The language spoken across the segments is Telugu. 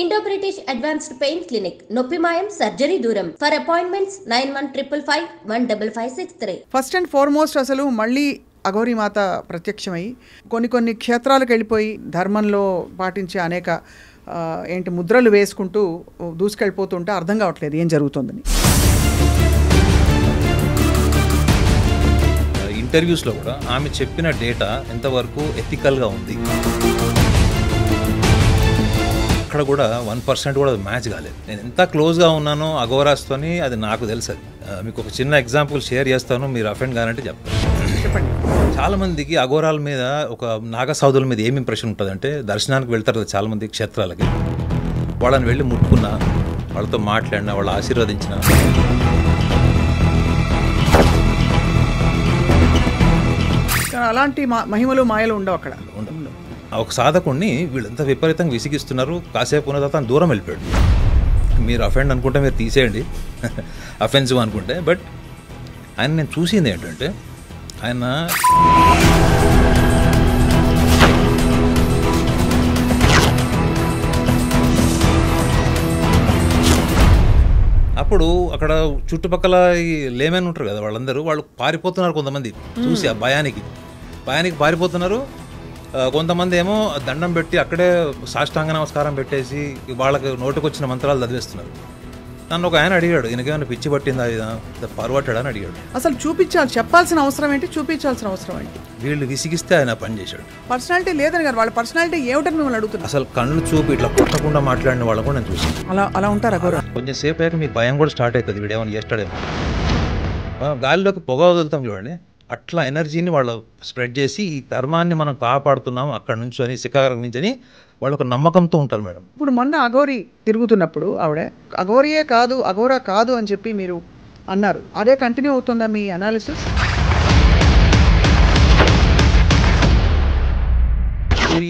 Indo-British Advanced Pain Clinic, Noppimayam, Surgery Duram. For appointments, 9155515563. First and foremost అసలు మళ్ళీ అఘోరి మాత ప్రత్యక్షమై కొన్ని క్షేత్రాలకు వెళ్ళిపోయి ధర్మంలో పాటించే అనేక ముద్రలు వేసుకుంటూ దూసుకెళ్ళిపోతుంటే అర్థం కావట్లేదు ఏం జరుగుతుందని. ఇంటర్వ్యూస్లో కూడా ఆమె చెప్పిన డేటా ఎంతవరకు ఎథికల్గా ఉంది, అక్కడ కూడా 1% కూడా మ్యాచ్ కాలేదు. నేను ఎంత క్లోజ్గా ఉన్నానో అఘోరాస్తోని అది నాకు తెలుసు. మీకు ఒక చిన్న ఎగ్జాంపుల్ షేర్ చేస్తాను, మీరు అఫెండ్ కానంటే చెప్పండి. చాలామందికి అఘోరాల మీద, ఒక నాగసాధుల మీద ఏం ఇంప్రెషన్ ఉంటుందంటే, దర్శనానికి వెళ్తారు చాలామంది క్షేత్రాలకి, వాళ్ళని వెళ్ళి ముట్టుకున్నా, వాళ్ళతో మాట్లాడినా, వాళ్ళు ఆశీర్వదించిన, అలాంటి మహిమలు మాయలు ఉండవు అక్కడ. ఒక సాధకుడిని వీళ్ళంతా విపరీతంగా విసిగిస్తున్నారు, కాసేపు ఉన్న తర్వాత దూరం వెళ్ళిపోయాడు. మీరు అఫెండ్ అనుకుంటే మీరు తీసేయండి, అఫెన్సివ్ అనుకుంటే. బట్ ఆయన నేను చూసింది ఏంటంటే, ఆయన అప్పుడు అక్కడ చుట్టుపక్కల ఈ లేమెన్ ఉంటారు కదా, వాళ్ళు పారిపోతున్నారు. కొంతమంది చూసి ఆ భయానికి పారిపోతున్నారు. కొంతమంది ఏమో దండం పెట్టి అక్కడే సాష్టాంగ నమస్కారం పెట్టేసి వాళ్ళకి నోటికొచ్చిన మంత్రాలు చదివేస్తున్నారు. నన్ను ఒక ఆయన అడిగాడు, ఈయనకేమైనా పిచ్చి పట్టిందా, పర్వట్టాడని అడిగాడు. అసలు చెప్పాల్సిన అవసరం ఏంటి, చూపించాల్సిన అవసరం ఏంటి? వీళ్ళు విసిగిస్తే ఆయన పని చేశాడు. పర్సనాలిటీ లేదని కదా, వాళ్ళ పర్సనాలిటీ ఏమిటని మిమ్మల్ని అడుగుతున్నారు. అసలు కళ్ళు చూపి ఇట్లా కొట్టకుండా మాట్లాడిన వాళ్ళు కూడా నేను చూసాను. అలా ఉంటారు అఘోరా. కొంచెం సేపు అయ్యాక మీకు భయం కూడా స్టార్ట్ అవుతుంది, వీడేమని చేస్తాడేమో. గాలిలోకి పొగ వదులుతాం చూడండి, అట్లా ఎనర్జీని వాళ్ళు స్ప్రెడ్ చేసి ఈ ధర్మాన్ని మనం కాపాడుతున్నాం అక్కడ నుంచి అని, శిఖరం నుంచి అని వాళ్ళు ఒక నమ్మకంతో ఉంటారు మేడం. ఇప్పుడు మొన్న అఘోరి తిరుగుతున్నప్పుడు ఆవిడ అఘోరియే కాదు, అఘోరా కాదు అని చెప్పి మీరు అన్నారు. అదే కంటిన్యూ అవుతుందా మీ అనాలిసిస్?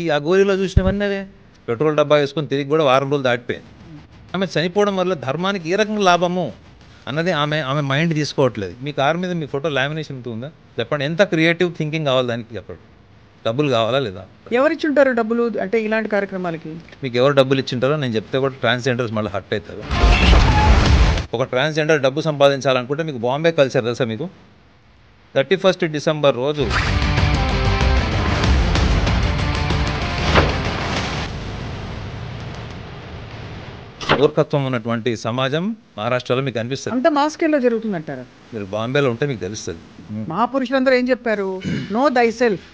ఈ అఘోరిలో చూసినవన్నీ అవే. పెట్రోల్ డబ్బా వేసుకొని తిరిగి కూడా వారం రోజులు దాటిపోయింది. ఆమె చనిపోవడం వల్ల ధర్మానికి ఏ రకంగా లాభము అన్నది ఆమె మైండ్ తీసుకోవట్లేదు. మీ కారు మీద మీ ఫోటో లామినేషన్ ఉందా చెప్పండి, ఎంత క్రియేటివ్ థింకింగ్ కావాలి దానికి చెప్పండి. డబ్బులు కావాలా లేదా? ఎవరిచ్చుంటారు డబ్బులు అంటే ఇలాంటి కార్యక్రమాలకి? మీకు ఎవరు డబ్బులు ఇచ్చింటారో నేను చెప్తే కూడా ట్రాన్స్జెండర్స్ మళ్ళీ హర్ట్ అవుతారు. ఒక ట్రాన్స్జెండర్ డబ్బు సంపాదించాలనుకుంటే మీకు బాంబే కల్చర్ తెలుసా మీకు? 31 డిసెంబర్ రోజు మూర్ఖత్వం ఉన్నటువంటి సమాజం మహారాష్ట్రలో మీకు అనిపిస్తుంది. అంత మా స్కేల్లో జరుగుతుందంటారా? మీరు బాంబేలో ఉంటే మీకు తెలుస్తుంది. మహాపురుషులందరూ ఏం చెప్పారు? నో దై సెల్ఫ్,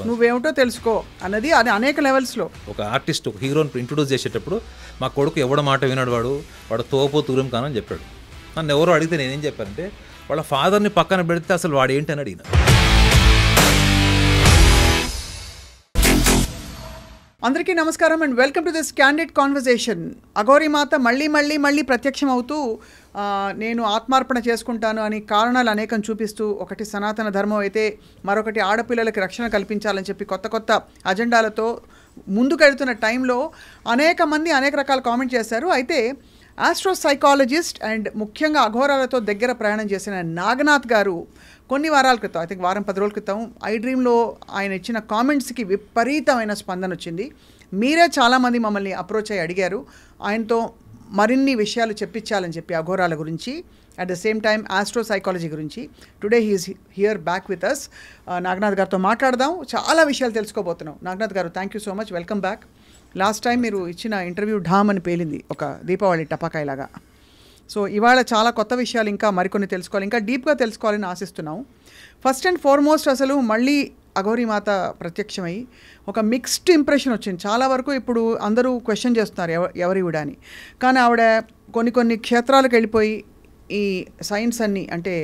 నువ్వేమిటో తెలుసుకో అన్నది. అది అనేక లెవెల్స్లో. ఒక ఆర్టిస్ట్ ఒక హీరోని ఇంట్రొడ్యూస్ చేసేటప్పుడు, మా కొడుకు ఎవడ మాట వినాడు, వాడు తోపు తూరం కానని చెప్పాడు. నన్ను ఎవరో అడిగితే నేనేం చెప్పానంటే, వాళ్ళ ఫాదర్ని పక్కన పెడితే అసలు వాడు ఏంటి అని అడిగిన. అందరికీ నమస్కారం and welcome to this candid conversation. Aghori మాత మళ్ళీ ప్రత్యక్షం అవుతూ నేను ఆత్మార్పణ చేసుకుంటాను అని కారణాలు అనేకం చూపిస్తూ, ఒకటి సనాతన ధర్మం అయితే మరొకటి ఆడపిల్లలకి రక్షణ కల్పించాలని చెప్పి కొత్త అజెండాలతో ముందుకెళ్తున్న టైంలో అనేక మంది అనేక రకాల కామెంట్ చేశారు. అయితే ఆస్ట్రో సైకాలజిస్ట్ అండ్ ముఖ్యంగా అఘోరాలతో దగ్గర ప్రయాణం చేసిన నాగనాథ్ గారు కొన్ని వారాల క్రితం, ఐ థింక్ 10 రోజుల క్రితం ఐ డ్రీమ్లో ఆయన ఇచ్చిన కామెంట్స్కి విపరీతమైన స్పందన వచ్చింది. మీరే చాలామంది మమ్మల్ని అప్రోచ్ అయ్యి అడిగారు ఆయనతో మరిన్ని విషయాలు చెప్పించాలని చెప్పి అఘోరాల గురించి, at the same time astro psychology గురించి. Today he's here back with us. Naganath గారితో మాట్లాడదాం, చాలా విషయాలు తెలుసుకోబోతున్నాం. Naganath garu, thank you so much, welcome back. Last time మీరు ఇచ్చిన ఇంటర్వ్యూ ఢామ్ అని పేలింది, ఒక దీపావళి టపాకాయలాగా. సో ఇవాళ చాలా కొత్త విషయాలు ఇంకా మరికొన్ని తెలుసుకోవాలి, ఇంకా డీప్గా తెలుసుకోవాలని ఆశిస్తున్నాం. ఫస్ట్ అండ్ ఫార్మోస్ట్ అసలు మళ్ళీ అఘోరి మాత ప్రత్యక్షమై ఒక మిక్స్డ్ ఇంప్రెషన్ వచ్చింది. చాలా వరకు ఇప్పుడు అందరూ క్వశ్చన్ చేస్తున్నారు ఎవరివిడ అని. కానీ ఆవిడ కొన్ని క్షేత్రాలకు వెళ్ళిపోయి ఈ సైన్స్ అన్ని, అంటే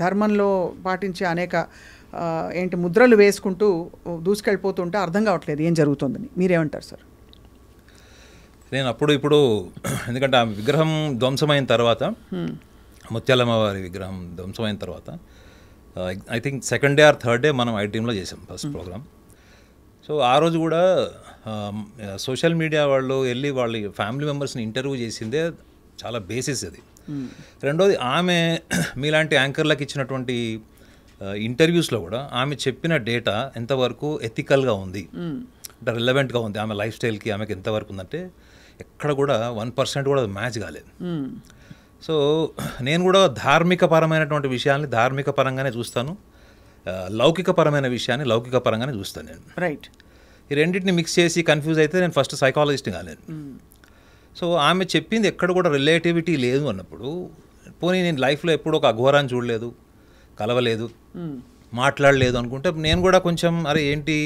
ధర్మంలో పాటించే అనేక ముద్రలు వేసుకుంటూ దూసుకెళ్ళిపోతుంటే అర్థం కావట్లేదు ఏం జరుగుతుందని. మీరేమంటారు సార్? నేను ఇప్పుడు ఎందుకంటే ఆ విగ్రహం ధ్వంసమైన తర్వాత, ముత్యాలమ్మ వారి విగ్రహం ధ్వంసమైన తర్వాత, I think second day or third day మనం ఐ టీంలో చేసాం ఫస్ట్ ప్రోగ్రామ్. సో ఆ రోజు కూడా సోషల్ మీడియా వాళ్ళు వెళ్ళి వాళ్ళ ఫ్యామిలీ మెంబర్స్ని ఇంటర్వ్యూ చేసిందే చాలా బేసిస్ అది. రెండోది, ఆమె మీలాంటి యాంకర్లకు ఇచ్చినటువంటి ఇంటర్వ్యూస్లో కూడా ఆమె చెప్పిన డేటా ఎంతవరకు ఎథికల్గా ఉంది, అంటే రిలవెంట్గా ఉంది ఆమె లైఫ్ స్టైల్కి, ఆమెకి ఎంతవరకు ఉందంటే ఎక్కడ కూడా 1% కూడా మ్యాచ్ కాలేదు. సో నేను కూడా ధార్మికపరమైనటువంటి విషయాల్ని ధార్మిక పరంగానే చూస్తాను, లౌకికపరమైన విషయాన్ని లౌకిక పరంగానే చూస్తాను నేను. రైట్. ఈ రెండింటిని మిక్స్ చేసి కన్ఫ్యూజ్ అయితే నేను ఫస్ట్ సైకాలజిస్ట్ కాలేను. సో ఆమె చెప్పింది ఎక్కడ కూడా రిలేటివిటీ లేదు అన్నప్పుడు, పోనీ నేను లైఫ్లో ఎప్పుడు ఒక అఘోరాన్ని చూడలేదు, కలవలేదు, మాట్లాడలేదు అనుకుంటే నేను కూడా కొంచెం అరే ఏంటి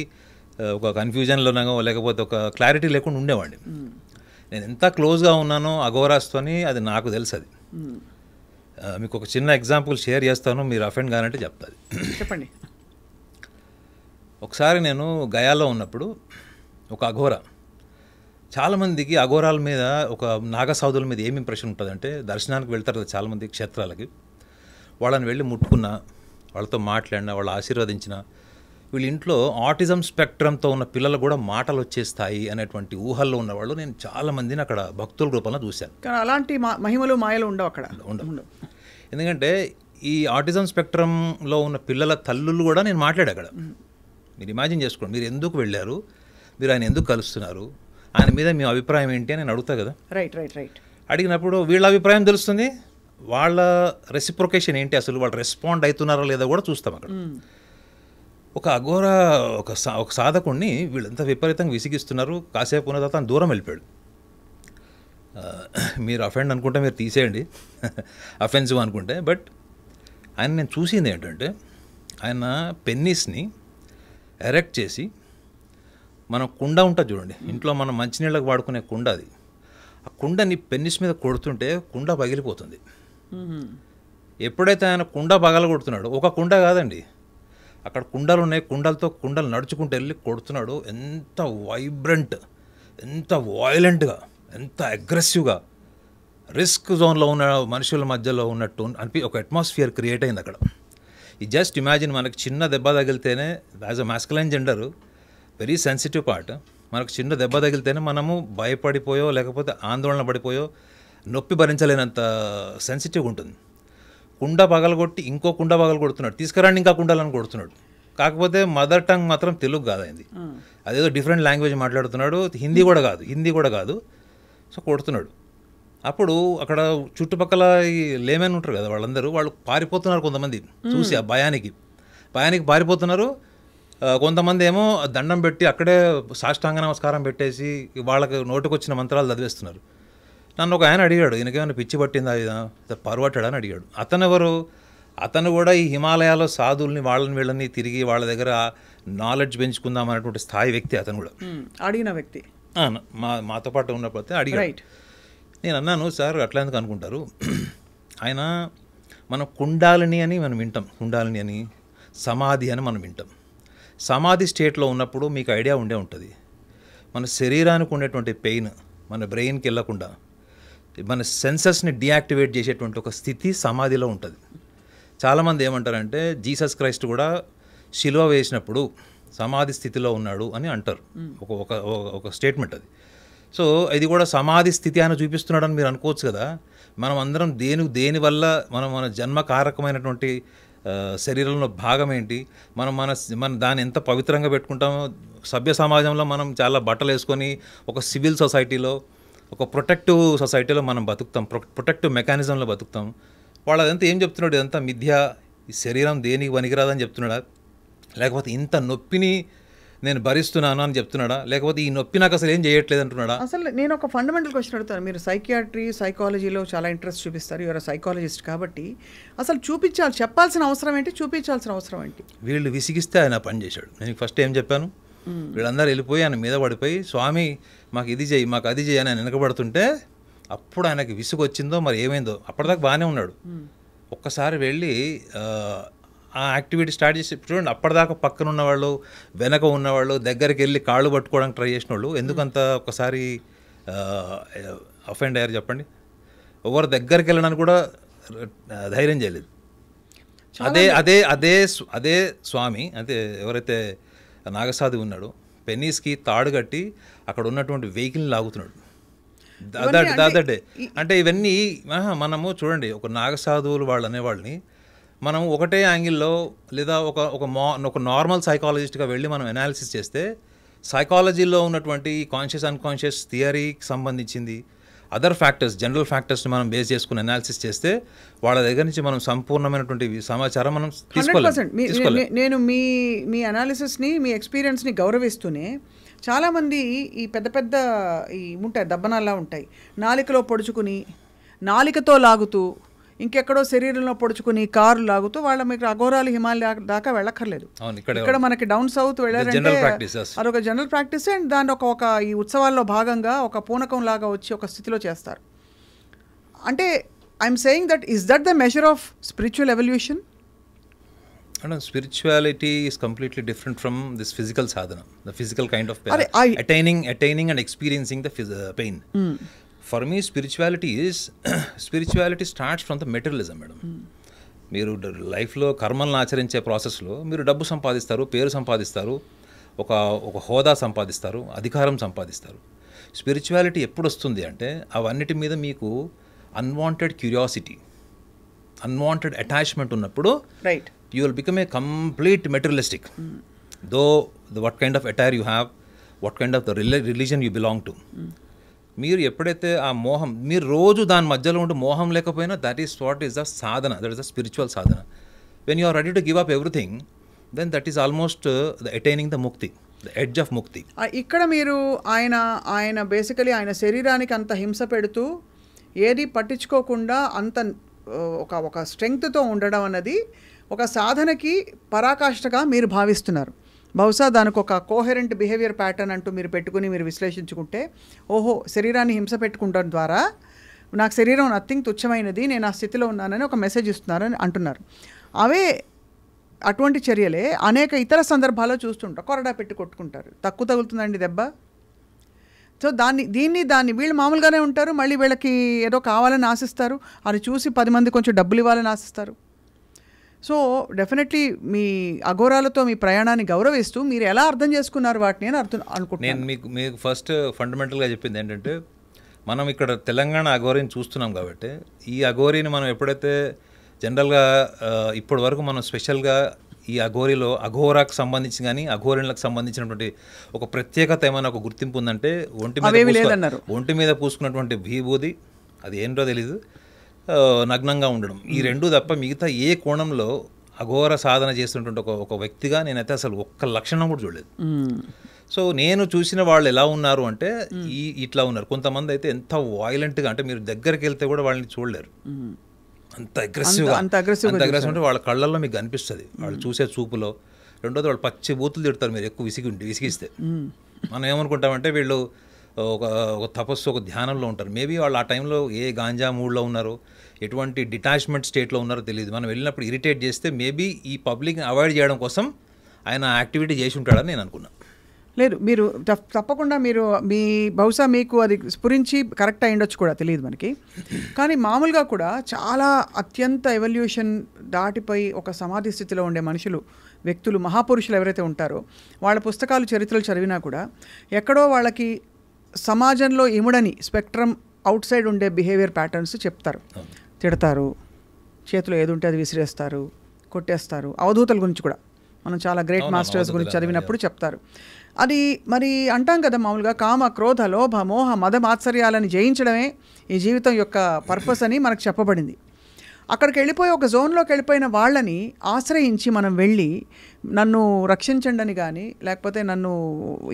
ఒక కన్ఫ్యూజన్లోనో లేకపోతే ఒక క్లారిటీ లేకుండా ఉండేవాడిని. నేను ఎంత క్లోజ్గా ఉన్నానో అఘోరాస్తోని అది నాకు తెలుసు. అది మీకు ఒక చిన్న ఎగ్జాంపుల్ షేర్ చేస్తాను, మీరు అఫెండ్ కానంటే చెప్తాది. చెప్పండి. ఒకసారి నేను గయాలో ఉన్నప్పుడు ఒక అఘోర, చాలామందికి అఘోరాల మీద ఒక నాగసాధుల మీద ఏమి ఇంప్రెషన్ ఉంటుందంటే, దర్శనానికి వెళ్తారు కదా చాలామంది క్షేత్రాలకి, వాళ్ళని వెళ్ళి ముట్టుకున్నా, వాళ్ళతో మాట్లాడినా, వాళ్ళు ఆశీర్వదించిన, వీళ్ళ ఇంట్లో ఆటిజం స్పెక్ట్రమ్తో ఉన్న పిల్లలు కూడా మాటలు వచ్చేస్తాయి అనేటువంటి ఊహల్లో ఉన్నవాళ్ళు నేను చాలామందిని అక్కడ భక్తుల రూపంలో చూశాను. కానీ అలాంటి మహిమలు మాయలు ఉండవు అక్కడ. ఉండవు. ఎందుకంటే ఈ ఆటిజం స్పెక్ట్రంలో ఉన్న పిల్లల తల్లులు కూడా నేను మాట్లాడా అక్కడ. మీరు ఇమాజిన్ చేసుకోండి, మీరు ఎందుకు వెళ్ళారు, మీరు ఆయన ఎందుకు కలుస్తున్నారు, ఆయన మీద మీ అభిప్రాయం ఏంటి అని నేను అడుగుతా కదా. Right right right. అడిగినప్పుడు వీళ్ళ అభిప్రాయం తెలుస్తుంది, వాళ్ళ రెసిప్రొకేషన్ ఏంటి, అసలు వాళ్ళు రెస్పాండ్ అవుతున్నారో లేదో కూడా చూస్తాం అక్కడ. ఒక అఘోర ఒక సాధకుడిని వీళ్ళంతా విపరీతంగా విసిగిస్తున్నారు. కాసేపు ఉన్న తర్వాత దూరం వెళ్ళిపోయాడు. మీరు అఫెండ్ అనుకుంటే మీరు తీసేయండి, అఫెన్సివ్ అనుకుంటే. బట్ ఆయన నేను చూసింది ఏంటంటే, ఆయన పెన్నీస్ని ఎరెక్ట్ చేసి, మనం కుండ ఉంటుంది చూడండి, ఇంట్లో మనం మంచినీళ్ళకి వాడుకునే కుండ, అది ఆ కుండని పెన్నిస్ మీద కొడుతుంటే కుండ పగిలిపోతుంది. ఎప్పుడైతే ఆయన కుండ పగల కొడుతున్నాడు, ఒక కుండ కాదండి, అక్కడ కుండలు ఉన్నాయి, కుండలు నడుచుకుంటూ వెళ్ళి కొడుతున్నాడు. ఎంత వైబ్రెంట్, ఎంత వాయిలెంట్గా, ఎంత అగ్రెసివ్గా, రిస్క్ జోన్లో ఉన్న మనుషుల మధ్యలో ఉన్నట్టు ఒక అట్మాస్ఫియర్ క్రియేట్ అయింది అక్కడ. ఈ జస్ట్ ఇమాజిన్, మనకి చిన్న దెబ్బ తగిలితేనే, as a masculine gender very sensitive part, మనకు చిన్న దెబ్బ తగిలితేనే మనము భయపడిపోయో లేకపోతే ఆందోళన పడిపోయో నొప్పి భరించలేనంత సెన్సిటివ్గా ఉంటుంది. కుండ పగలగొట్టి ఇంకో కుండ పగలగొడుతున్నాడు, తీసుకురండి ఇంకా కుండలను కొడుతున్నాడు. కాకపోతే మదర్ టంగ్ మాత్రం తెలుగు కాదు అయింది, అదేదో డిఫరెంట్ లాంగ్వేజ్ మాట్లాడుతున్నాడు, హిందీ కూడా కాదు. సో కొడుతున్నాడు. అప్పుడు అక్కడ చుట్టుపక్కల ఈ లేమెన్ ఉంటారు కదా, వాళ్ళు పారిపోతున్నారు. కొంతమంది చూసి ఆ భయానికి పారిపోతున్నారు. కొంతమంది ఏమో దండం పెట్టి అక్కడే సాష్టాంగ నమస్కారం పెట్టేసి వాళ్ళకి నోటికొచ్చిన మంత్రాలు చదివేస్తున్నారు. నన్ను ఒక ఆయన అడిగాడు, ఈయనకేమైనా పిచ్చి పట్టిందా, పరువట్టాడా అని అడిగాడు. అతను కూడా ఈ హిమాలయాలో సాధువుల్ని వీళ్ళని తిరిగి వాళ్ళ దగ్గర నాలెడ్జ్ పెంచుకుందాం అనేటువంటి స్థాయి వ్యక్తి. అతను కూడా అడిగిన వ్యక్తి మాతో పాటు ఉన్నప్పుడు అడిగాడు. నేను అన్నాను, సార్ అట్లా ఎందుకు అనుకుంటారు, ఆయన మనం కుండాలిని అని మనం వింటాం, కుండాలిని అని, సమాధి అని మనం వింటాం. సమాధి స్టేట్లో ఉన్నప్పుడు మీకు ఐడియా ఉండే ఉంటుంది, మన శరీరానికి ఉండేటువంటి పెయిన్ మన బ్రెయిన్కి వెళ్ళకుండా మన సెన్సెస్ని డియాక్టివేట్ చేసేటువంటి ఒక స్థితి సమాధిలో ఉంటుంది. చాలామంది ఏమంటారంటే, జీసస్ క్రైస్ట్ కూడా శిలువ వేసినప్పుడు సమాధి స్థితిలో ఉన్నాడు అని అంటారు. ఒక స్టేట్మెంట్ అది. సో ఇది కూడా సమాధి స్థితి అని చూపిస్తున్నాడని మీరు అనుకోవచ్చు కదా. మనం అందరం దేనివల్ల మన జన్మకారకమైనటువంటి శరీరంలో భాగం ఏంటి, మన దాన్ని ఎంత పవిత్రంగా పెట్టుకుంటామో. సభ్య సమాజంలో మనం చాలా బట్టలు వేసుకొని ఒక సివిల్ సొసైటీలో, ఒక ప్రొటెక్టివ్ సొసైటీలో మనం బతుకుతాం, ప్రొటెక్టివ్ మెకానిజంలో బతుకుతాం. వాళ్ళు అదంతా ఏం చెప్తున్నాడు, ఇదంతా మిథ్య, ఈ శరీరం దేనికి పనికిరాదని చెప్తున్నాడా, లేకపోతే ఇంత నొప్పిని నేను భరిస్తున్నాను అని చెప్తున్నాడా, లేకపోతే ఈ నొప్పి నాకు అసలు ఏం చేయట్లేదు అంటున్నాడా? అసలు నేను ఒక ఫండమెంటల్ క్వశ్చన్ అడుగుతాను. మీరు సైకియాట్రీ, సైకాలజీలో చాలా ఇంట్రెస్ట్ చూపిస్తారు, యువర్ సైకాలజిస్ట్ కాబట్టి అసలు చెప్పాల్సిన అవసరం ఏంటి, చూపించాల్సిన అవసరం ఏంటి? వీళ్ళు విసిగిస్తే ఆయన పని చేశాడు. నేను ఫస్ట్ ఏం చెప్పాను, వీళ్ళందరూ వెళ్ళిపోయి ఆయన మీద పడిపోయి, స్వామి మాకు ఇది చేయి, మాకు అది చేయి అని ఆయన వెనకబడుతుంటే అప్పుడు ఆయనకి విసుగు వచ్చిందో మరి ఏమైందో. అప్పటిదాకా బాగానే ఉన్నాడు. ఒక్కసారి వెళ్ళి ఆ యాక్టివిటీ స్టార్ట్ చేసి చూడండి, అప్పటిదాకా పక్కన ఉన్నవాళ్ళు, వెనక ఉన్నవాళ్ళు, దగ్గరికి వెళ్ళి కాళ్ళు పట్టుకోవడానికి ట్రై చేసిన వాళ్ళు ఎందుకంత ఒకసారి అఫెండ్ అయ్యారు చెప్పండి? ఎవరు దగ్గరికి వెళ్ళడానికి కూడా ధైర్యం చేయలేదు. అదే స్వామి, అదే ఎవరైతే నాగసాధు ఉన్నాడో పెన్నీస్కి తాడు కట్టి అక్కడ ఉన్నటువంటి వెహికల్ని లాగుతున్నాడు. డే అంటే ఇవన్నీ మనము చూడండి, ఒక నాగసాధువులు వాళ్ళు అనేవాళ్ళని మనం ఒకటే యాంగిల్లో లేదా ఒక నార్మల్ సైకాలజిస్ట్గా వెళ్ళి మనం అనాలిసిస్ చేస్తే సైకాలజీలో ఉన్నటువంటి కాన్షియస్ అన్కాన్షియస్ థియరీకి సంబంధించింది అదర్ ఫ్యాక్టర్స్, జనరల్ ఫ్యాక్టర్స్ని మనం బేస్ చేసుకుని అనాలిసిస్ చేస్తే వాళ్ళ దగ్గర నుంచి మనం సంపూర్ణమైనటువంటి సమాచారం మనం 100%. నేను మీ అనాలిసిస్ని, మీ ఎక్స్పీరియన్స్ని గౌరవిస్తూనే చాలామంది ఈ పెద్ద పెద్ద ఈ ఉంటాయి, దబ్బనాల్లా ఉంటాయి, నాలికలో పొడుచుకుని నాలికతో లాగుతూ ఇంకెక్కడో శరీరంలో పొడుచుకుని కారు లాగుతూ వాళ్ళ మీకు అఘోరాలు హిమాలయ దాకా వెళ్ళక్కర్లేదు. ఇక్కడ మనకి డౌన్ సౌత్ వెళ్ళారంటే అదొక జనరల్ ప్రాక్టీస్. అండ్ దాన్ని ఒక ఈ ఉత్సవాల్లో భాగంగా ఒక పూనకం లాగా వచ్చి ఒక స్థితిలో చేస్తారు. అంటే I'm saying that is that the measure of spiritual evolution? Spirituality is completely different from this physical sadhana, the physical kind of attaining and experiencing the pain. For me, spirituality starts from the materialism, madam. మీరు లైఫ్లో కర్మలను ఆచరించే ప్రాసెస్లో మీరు డబ్బు సంపాదిస్తారు, పేరు సంపాదిస్తారు, ఒక హోదా సంపాదిస్తారు, అధికారం సంపాదిస్తారు. స్పిరిచువాలిటీ ఎప్పుడు వస్తుంది అంటే అవన్నిటి మీద మీకు అన్వాంటెడ్ క్యూరియాసిటీ, అన్వాంటెడ్ అటాచ్మెంట్ ఉన్నప్పుడు right you will become a complete materialistic. Though what kind of attire you have, what kind of the religion you belong to. మీరు ఎప్పుడైతే ఆ మోహం, మీరు రోజు దాని మధ్యలో ఉండి మోహం లేకపోయినా that is what is the sadhana, that is the spiritual sadhana. When you are ready to give up everything, then that is almost the attaining the mukti, the edge of mukti. ఇక్కడ మీరు ఆయన బేసికలీ ఆయన శరీరానికి అంత హింస పెడుతూ ఏది పట్టించుకోకుండా అంత ఒక స్ట్రెంగ్త్తో ఉండడం అన్నది ఒక సాధనకి పరాకాష్ఠగా మీరు భావిస్తున్నారు. బహుశా దానికి ఒక కోహెరెంట్ బిహేవియర్ ప్యాటర్న్ అంటూ మీరు పెట్టుకుని మీరు విశ్లేషించుకుంటే, ఓహో శరీరాన్ని హింస పెట్టుకుంటాం ద్వారా నాకు శరీరం నథింగ్, తుచ్చమైనది, నేను ఆ స్థితిలో ఉన్నానని ఒక మెసేజ్ ఇస్తున్నారని అంటున్నారు. అవే అటువంటి చర్యలే అనేక ఇతర సందర్భాల్లో చూస్తుంటారు. కొరడా పెట్టి కొట్టుకుంటారు, తక్కువ తగులుతుందండి దెబ్బ. సో దాన్ని వీళ్ళు మామూలుగానే ఉంటారు, మళ్ళీ వీళ్ళకి ఏదో కావాలని ఆశిస్తారు, అది చూసి 10 మంది కొంచెం డబ్బులు ఇవ్వాలని ఆశిస్తారు. సో డెఫినెట్లీ మీ అఘోరాలతో మీ ప్రయాణాన్ని గౌరవిస్తూ మీరు ఎలా అర్థం చేసుకున్నారు వాటిని అని అనుకుంటున్నాను. నేను మీకు ఫస్ట్ ఫండమెంటల్గా చెప్పింది ఏంటంటే, మనం ఇక్కడ తెలంగాణ అఘోరిని చూస్తున్నాం కాబట్టి ఈ అఘోరిని మనం ఎప్పుడైతే జనరల్గా ఇప్పటి వరకు మనం స్పెషల్గా ఈ అఘోరిలో అఘోరాకు సంబంధించి కానీ అఘోరిలకు సంబంధించినటువంటి ఒక ప్రత్యేకత ఏమైనా ఒక గుర్తింపు ఉందంటే ఒంటి మీద పూసుకున్నటువంటి విభూది, అది ఏంటో తెలీదు, నగ్నంగా ఉండడం, ఈ రెండు తప్ప మిగతా ఏ కోణంలో అఘోర సాధన చేస్తున్నటువంటి ఒక వ్యక్తిగా నేనైతే అసలు ఒక్క లక్షణం కూడా చూడలేదు. సో నేను చూసిన వాళ్ళు ఎలా ఉన్నారు అంటే ఇట్లా ఉన్నారు. కొంతమంది అయితే ఎంత వాయిలెంట్గా, అంటే మీరు దగ్గరికి వెళ్తే కూడా వాళ్ళని చూడలేరు, అంత అగ్రెసివ్గా అంటే వాళ్ళ కళ్ళల్లో మీకు కనిపిస్తుంది, వాళ్ళు చూసే చూపులో. రెండోది వాళ్ళు పచ్చి బూతులు తిడతారు మీరు ఎక్కువ విసిగిస్తే. మనం ఏమనుకుంటామంటే వీళ్ళు ఒక తపస్సు, ఒక ధ్యానంలో ఉంటారు. మేబీ వాళ్ళు ఆ టైంలో ఏ గాంజా మూడ్లో ఉన్నారో, ఎటువంటి డిటాచ్మెంట్ స్టేట్లో ఉన్నారో తెలియదు. మనం వెళ్ళినప్పుడు ఇరిటేట్ చేస్తే మేబీ ఈ పబ్లిక్ని అవాయిడ్ చేయడం కోసం ఆయన యాక్టివిటీ చేసి ఉంటాడని నేను అనుకున్నాను. లేదు, మీరు తప్పకుండా మీరు బహుశా మీకు అది స్ఫురించి కరెక్ట్ అయి ఉండొచ్చు కూడా, తెలియదు మనకి. కానీ మామూలుగా కూడా చాలా అత్యంత ఎవల్యూషన్ దాటిపోయి ఒక సమాధి స్థితిలో ఉండే మనుషులు, వ్యక్తులు, మహాపురుషులు ఎవరైతే ఉంటారో వాళ్ళ పుస్తకాలు, చరిత్రలు చదివినా కూడా ఎక్కడో వాళ్ళకి సమాజంలో ఇముడని స్పెక్ట్రమ్ అవుట్ సైడ్ ఉండే బిహేవియర్ ప్యాటర్న్స్ చెప్తారు. తిడతారు, చేతిలో ఏది ఉంటే అది విసిరేస్తారు, కొట్టేస్తారు. అవధూతల గురించి కూడా మనం చాలా గ్రేట్ మాస్టర్స్ గురించి చదివినప్పుడు చెప్తారు. అది మరి అంటాం కదా మామూలుగా, కామ, క్రోధ, లోభ, మోహ, మద, మాత్సర్యాలని జయించడమే ఈ జీవితం యొక్క పర్పస్ అని మనకు చెప్పబడింది. అక్కడికి వెళ్ళిపోయి ఒక జోన్లోకి వెళ్ళిపోయిన వాళ్ళని ఆశ్రయించి మనం వెళ్ళి నన్ను రక్షించండి అని కానీ, లేకపోతే నన్ను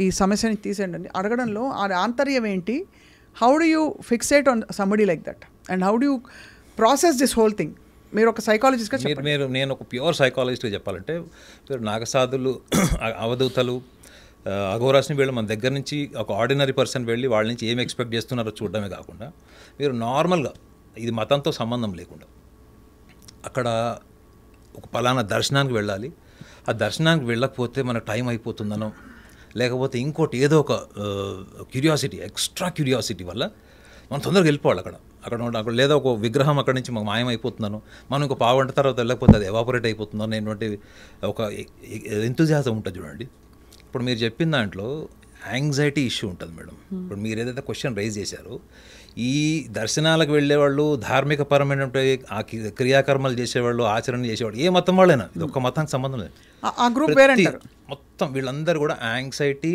ఈ సమస్యని తీసేయండి అని అడగడంలో ఆ ఆంతర్యం ఏంటి? How do you fixate on somebody like that and how do you process this whole thing? మీరు ఒక సైకాలజిస్ట్గా చెప్పండి. నేను ఒక ప్యూర్ సైకాలజిస్ట్గా చెప్పాలంటే, నాగసాధులు, అవధూతలు, అఘోరాస్ని వీళ్ళు మన దగ్గర నుంచి ఒక ఆర్డినరీ పర్సన్ వెళ్ళి వాళ్ళ నుంచి ఏం ఎక్స్పెక్ట్ చేస్తున్నారో చూడడమే కాకుండా, మీరు నార్మల్గా ఇది మతంతో సంబంధం లేకుండా అక్కడ ఒక పలానా దర్శనానికి వెళ్ళాలి, ఆ దర్శనానికి వెళ్ళకపోతే మన టైం అయిపోతుందనో, లేకపోతే ఇంకోటి ఏదో ఒక క్యూరియాసిటీ, ఎక్స్ట్రా క్యూరియాసిటీ వల్ల మనం తొందరగా వెళ్ళిపోవాలి అక్కడ లేదా ఒక విగ్రహం అక్కడి నుంచి మాకు మాయమైపోతున్నాను, మనం ఇంకో పావుగంట తర్వాత వెళ్ళకపోతే అది ఎవాపరేట్ అయిపోతుందో అనేటువంటి ఒక ఎంతూజియాజం ఉంటుంది చూడండి. ఇప్పుడు మీరు చెప్పిన దాంట్లో యాంగ్జైటీ ఇష్యూ ఉంటుంది మేడం. ఇప్పుడు మీరు ఏదైతే క్వశ్చన్ రైజ్ చేశారో, ఈ దర్శనాలకు వెళ్ళేవాళ్ళు, ధార్మిక పరమైన ఆ క్రియాకర్మలు చేసేవాళ్ళు, ఆచరణ చేసేవాళ్ళు, ఏ మతం వాళ్ళైనా, ఇది ఒక్క మతానికి సంబంధం లేదు, మొత్తం వీళ్ళందరూ కూడా యాంగ్జైటీ,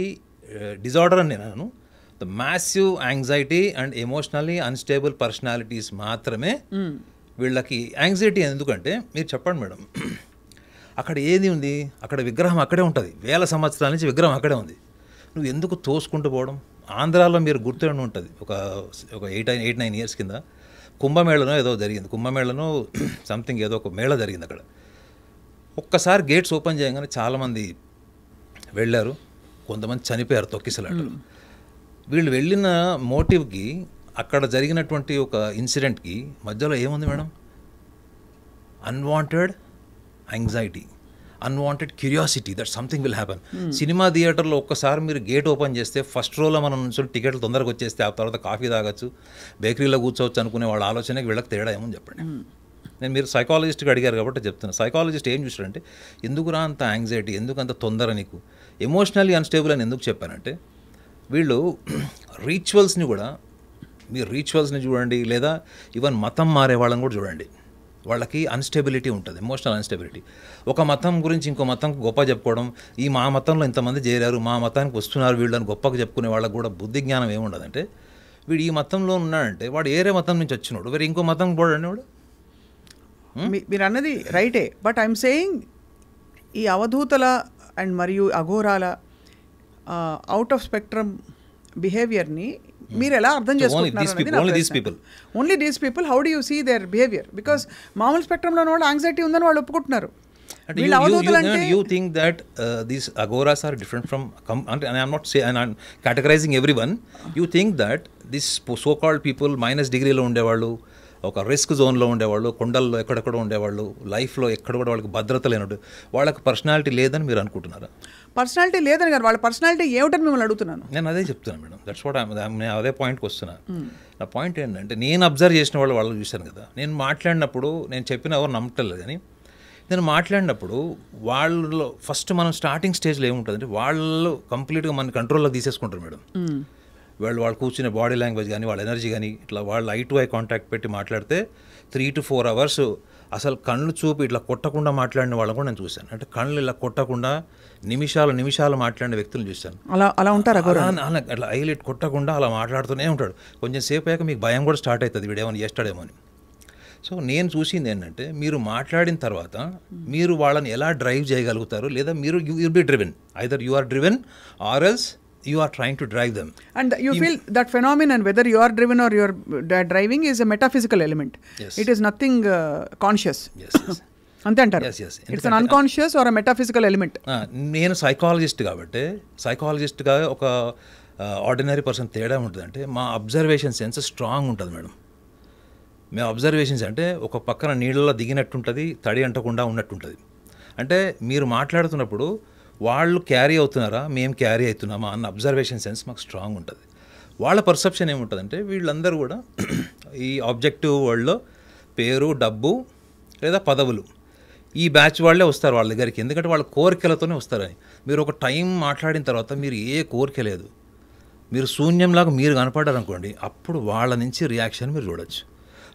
డిజార్డర్ అని నేను the massive anxiety and emotionally unstable personalities మాత్రమే వీళ్ళకి యాంగ్జైటీ. ఎందుకంటే మీరు చెప్పండి మేడం, అక్కడ ఏది ఉంది, అక్కడ విగ్రహం అక్కడే ఉంటుంది, వేల సంవత్సరాల నుంచి విగ్రహం అక్కడే ఉంది, నువ్వు ఎందుకు తోసుకుంటూ పోవడం? ఆంధ్రాలో మీరు గుర్తుండి ఉంటుంది, ఒక 8-9 ఇయర్స్ కింద కుంభమేళనో ఏదో జరిగింది, కుంభమేళనో సంథింగ్ ఏదో ఒక మేళ జరిగింది అక్కడ. ఒక్కసారి గేట్స్ ఓపెన్ చేయగానే చాలామంది వెళ్ళారు, కొంతమంది చనిపోయారు తొక్కిసలాటలు. వీళ్ళు వెళ్ళిన మోటివ్కి అక్కడ జరిగినటువంటి ఒక ఇన్సిడెంట్కి మధ్యలో ఏముంది madam? Unwanted anxiety, unwanted curiosity that something will happen. Cinema థియేటర్లో ఒక్కసారి మీరు గేట్ ఓపెన్ చేస్తే ఫస్ట్ రోలో మనం నుంచి టికెట్లు తొందరగా వచ్చేస్తే ఆ తర్వాత కాఫీ తాగొచ్చు, బేకరీలో కూర్చోవచ్చు అనుకునే వాళ్ళ ఆలోచనకి వీళ్ళకి తేడా ఏమని చెప్పండి. నేను మీరు సైకాలజిస్ట్కి అడిగారు కాబట్టి చెప్తున్నా. సైకాలజిస్ట్ ఏం చూసారంటే, ఎందుకురా అంత యాంగ్జైటీ, ఎందుకు అంత తొందర నీకు, ఎమోషనల్లీ అన్స్టేబుల్ అని ఎందుకు చెప్పానంటే, వీళ్ళు రీచువల్స్ని కూడా, మీరు రీచువల్స్ని చూడండి, లేదా ఈవెన్ మతం మారే వాళ్ళని కూడా చూడండి, వాళ్ళకి అన్స్టెబిలిటీ ఉంటుంది, ఎమోషనల్ అన్స్టెబిలిటీ. ఒక మతం గురించి ఇంకో మతం గొప్ప చెప్పుకోవడం, ఈ మా మతంలో ఇంతమంది చేరారు, మా మతానికి వస్తున్నారు వీళ్ళని గొప్పగా చెప్పుకునే వాళ్ళకి కూడా బుద్ధి జ్ఞానం ఏముండదంటే, వీడు ఈ మతంలో ఉన్నాడంటే వాడు ఏరే మతం నుంచి వచ్చినాడు, వేరే ఇంకో మతం పోడండి వాడు. మీరు అన్నది రైటే, బట్ ఐఎమ్ సేయింగ్ ఈ అవధూతల అండ్ మరియు అఘోరాల అవుట్ ఆఫ్ స్పెక్ట్రమ్ బిహేవియర్ని మీరు ఎలా అర్థం చేసుకుంటున్నారు? Only these people, how do you see their behaviour? Because మామూలు స్పెక్ట్రంలో ఉన్న వాళ్ళు యాంగ్జైటీ ఉందని వాళ్ళు ఒప్పుకుంటున్నారు. You think that these agoras are different from, and I'm not saying, and I'm categorizing everyone. You think that this so-called people -degree ఉండేవాళ్ళు, ఒక రిస్క్ జోన్లో ఉండేవాళ్ళు, కొండల్లో ఎక్కడెక్కడ ఉండేవాళ్ళు, లైఫ్లో ఎక్కడ కూడా వాళ్ళకి భద్రత లేనట్టు, వాళ్ళకి పర్సనాలిటీ లేదని మీరు అనుకుంటున్నారా? పర్సనాలిటీ లేదని కాదు, వాళ్ళ పర్సనాలిటీ ఏమిటని మిమ్మల్ని అడుగుతున్నాను. నేను అదే చెప్తున్నాను మేడం, దట్స్ వాట్ నేను అదే పాయింట్కి వస్తున్నాను. నా పాయింట్ ఏంటంటే, నేను అబ్జర్వ్ చేసిన వాళ్ళు చూశాను కదా, నేను మాట్లాడినప్పుడు, నేను చెప్పిన ఎవరు నమ్మటలేదు, కానీ నేను మాట్లాడినప్పుడు వాళ్ళు ఫస్ట్ మనం స్టార్టింగ్ స్టేజ్లో ఏముంటుందంటే, వాళ్ళు కంప్లీట్గా మన కంట్రోల్లో తీసేసుకుంటారు మేడం. వాళ్ళు కూర్చునే బాడీ లాంగ్వేజ్ కానీ, వాళ్ళ ఎనర్జీ కానీ, ఇట్లా వాళ్ళు ఐ టు ఐ కాంటాక్ట్ పెట్టి మాట్లాడితే 3 to 4 hours అసలు కళ్ళు చూపి ఇట్లా కొట్టకుండా మాట్లాడిన వాళ్ళని కూడా నేను చూశాను. అంటే కళ్ళు ఇలా కొట్టకుండా నిమిషాలు మాట్లాడిన వ్యక్తులను చూశాను. అలా ఉంటారు, అట్లా ఐలైట్ కొట్టకుండా అలా మాట్లాడుతూనే ఉంటాడు. కొంచెం సేపు అయ్యాక మీకు భయం కూడా స్టార్ట్ అవుతుంది, వీడేమని చేస్తాడేమో అని. సో నేను చూసింది ఏంటంటే, మీరు మాట్లాడిన తర్వాత మీరు వాళ్ళని ఎలా డ్రైవ్ చేయగలుగుతారు, లేదా మీరు you'll be driven, either you are driven or else you are trying to drive them, and you feel that phenomenon, whether you are driven or you are driving, is a metaphysical element. Yes. It is nothing conscious. Yes, yes. ante antaru. Yes. It's an unconscious or a metaphysical element. నేను సైకాలజిస్ట్ కాబట్టి, సైకాలజిస్ట్గా ఒక ఆర్డినరీ పర్సన్ తేడా ఉంటుందంటే, మా అబ్జర్వేషన్ సెన్స్ స్ట్రాంగ్ ఉంటుంది మేడం. మేము అబ్జర్వేషన్స్ అంటే ఒక పక్కన నీళ్ళలో దిగినట్టుంటుంది, తడి అంటకుండా ఉన్నట్టుంటుంది. అంటే మీరు మాట్లాడుతున్నప్పుడు వాళ్ళు క్యారీ అవుతున్నారా, మేము క్యారీ అవుతున్నామా అన్న అబ్జర్వేషన్ సెన్స్ మాకు స్ట్రాంగ్ ఉంటుంది. వాళ్ళ పర్సెప్షన్ ఏముంటుందంటే, వీళ్ళందరూ కూడా ఈ ఆబ్జెక్టివ్ వరల్డ్లో పేరు, డబ్బు లేదా పదవులు, ఈ బ్యాచ్ వాళ్ళే వస్తారు వాళ్ళ దగ్గరికి, ఎందుకంటే వాళ్ళ కోరికలతోనే వస్తారని. మీరు ఒక టైం మాట్లాడిన తర్వాత మీరు ఏ కోరిక లేదు, మీరు శూన్యంలాగా మీరు కనపడ్డారనుకోండి, అప్పుడు వాళ్ళ నుంచి రియాక్షన్ మీరు చూడొచ్చు.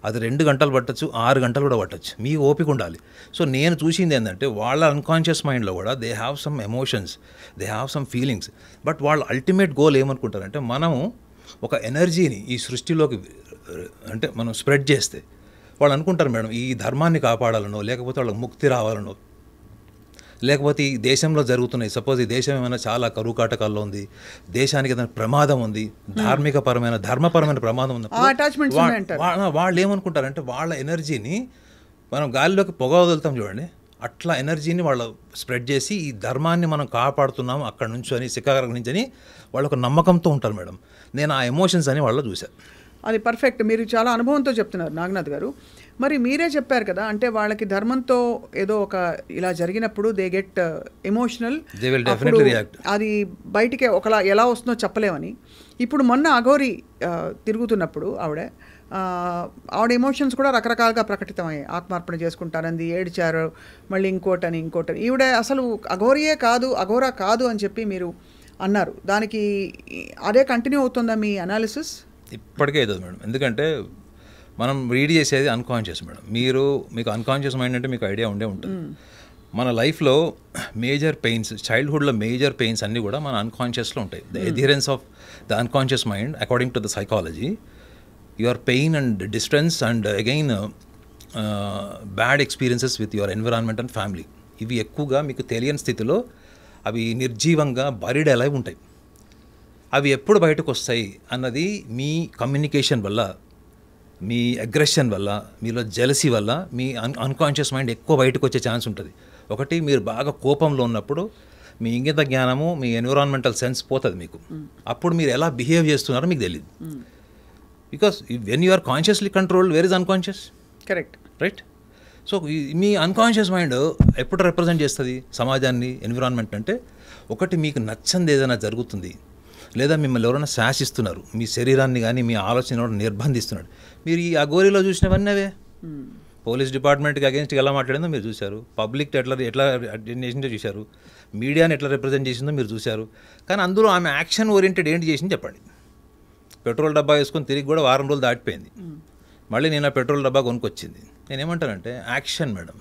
అది 2 గంటలు పట్టచ్చు, 6 గంటలు కూడా పట్టచ్చు, మీకు ఓపిక ఉండాలి. సో నేను చూసింది ఏంటంటే, వాళ్ళ అన్కాన్షియస్ మైండ్లో కూడా they have some emotions, they have some feelings, but వాళ్ళ అల్టిమేట్ గోల్ ఏమనుకుంటారంటే, మనము ఒక ఎనర్జీని ఈ సృష్టిలోకి అంటే మనం స్ప్రెడ్ చేస్తే, వాళ్ళు అనుకుంటారు మేడం ఈ ధర్మాన్ని కాపాడాలనో, లేకపోతే వాళ్ళకి ముక్తి రావాలనో, లేకపోతే ఈ దేశంలో జరుగుతున్నాయి, సపోజ్ ఈ దేశం ఏమైనా చాలా కరువు కాటకాల్లో ఉంది, దేశానికి ఏదైనా ప్రమాదం ఉంది, ధర్మపరమైన ప్రమాదం ఉంది, వాళ్ళు ఏమనుకుంటారంటే, వాళ్ళ ఎనర్జీని మనం గాలిలోకి పొగ వదులుతాం చూడండి, అట్లా ఎనర్జీని వాళ్ళు స్ప్రెడ్ చేసి ఈ ధర్మాన్ని మనం కాపాడుతున్నాం అక్కడ నుంచి అని, శిఖరం నుంచి అని వాళ్ళు ఒక నమ్మకంతో ఉంటారు మేడం. నేను ఆ ఎమోషన్స్ అని వాళ్ళు చూశాను. అది పర్ఫెక్ట్, మీరు చాలా అనుభవంతో చెప్తున్నారు నాగనాథ్ గారు. మరి మీరే చెప్పారు కదా, అంటే వాళ్ళకి ధర్మంతో ఏదో ఒక ఇలా జరిగినప్పుడు దే గెట్ ఎమోషనల్, అది బయటికి ఒకలా ఎలా వస్తుందో చెప్పలేమని. ఇప్పుడు మొన్న అఘోరి తిరుగుతున్నప్పుడు ఆవిడ ఎమోషన్స్ కూడా రకరకాలుగా ప్రకటితమయ్యాయి. ఆత్మార్పణ చేసుకుంటారంది, ఏడ్చారు, మళ్ళీ ఇంకోటని. ఈవిడ అసలు అఘోరా కాదు అని చెప్పి మీరు అన్నారు. దానికి అదే కంటిన్యూ అవుతుందా మీ అనాలిసిస్? ఇప్పటికే అవుతుంది మేడం, ఎందుకంటే మనం రీడ్ చేసేది అన్కాన్షియస్ మేడం. మీకు అన్కాన్షియస్ మైండ్ అంటే మీకు ఐడియా ఉండే ఉంటుంది. మన లైఫ్లో మేజర్ పెయిన్స్, చైల్డ్హుడ్లో మేజర్ పెయిన్స్ అన్నీ కూడా మన అన్కాన్షియస్లో ఉంటాయి. The adherence of the unconscious mind according to the psychology, your pain and distance and again bad experiences with your environment and family, ఇవి ఎక్కువగా మీకు తెలియని స్థితిలో అవి నిర్జీవంగా బరిడ్ అలా ఉంటాయి. అవి ఎప్పుడు బయటకు వస్తాయి అన్నది మీ కమ్యూనికేషన్ వల్ల, మీ అగ్రెషన్ వల్ల, మీలో జెలసీ వల్ల మీ అన్కాన్షియస్ మైండ్ ఎక్కువ బయటకు వచ్చే ఛాన్స్ ఉంటుంది. ఒకటి, మీరు బాగా కోపంలో ఉన్నప్పుడు మీ ఇంగిత జ్ఞానము, మీ ఎన్విరాన్మెంటల్ సెన్స్ పోతుంది మీకు. అప్పుడు మీరు ఎలా బిహేవ్ చేస్తున్నారో మీకు తెలియదు. Because when you are consciously controlled, where is unconscious? Correct, right. So మీ అన్కాన్షియస్ మైండ్ ఎప్పుడు రిప్రజెంట్ చేస్తుంది సమాజాన్ని, ఎన్విరాన్మెంట్ అంటే, ఒకటి మీకు నచ్చంది ఏదైనా జరుగుతుంది, లేదా మిమ్మల్ని ఎవరైనా శాసిస్తున్నారు, మీ శరీరాన్ని కానీ మీ ఆలోచన నిర్బంధిస్తున్నాడు. మీరు ఈ అఘోరీలో చూసినవన్నీ అవే. పోలీస్ డిపార్ట్మెంట్కి అగేన్స్ట్గా ఎలా మాట్లాడిందో మీరు చూశారు, పబ్లిక్ ఎట్లా చేసిందో చూశారు, మీడియాని ఎట్లా రిప్రజెంట్ చేసిందో మీరు చూశారు. కానీ అందులో ఆమె యాక్షన్ ఓరియంటెడ్ ఏంటి చేసింది చెప్పండి. పెట్రోల్ డబ్బా వేసుకొని తిరిగి కూడా వారం రోజులు దాటిపోయింది, మళ్ళీ నేను ఆ పెట్రోల్ డబ్బా కొనుక్కొచ్చింది. నేనేమంటానంటే, యాక్షన్ మేడం.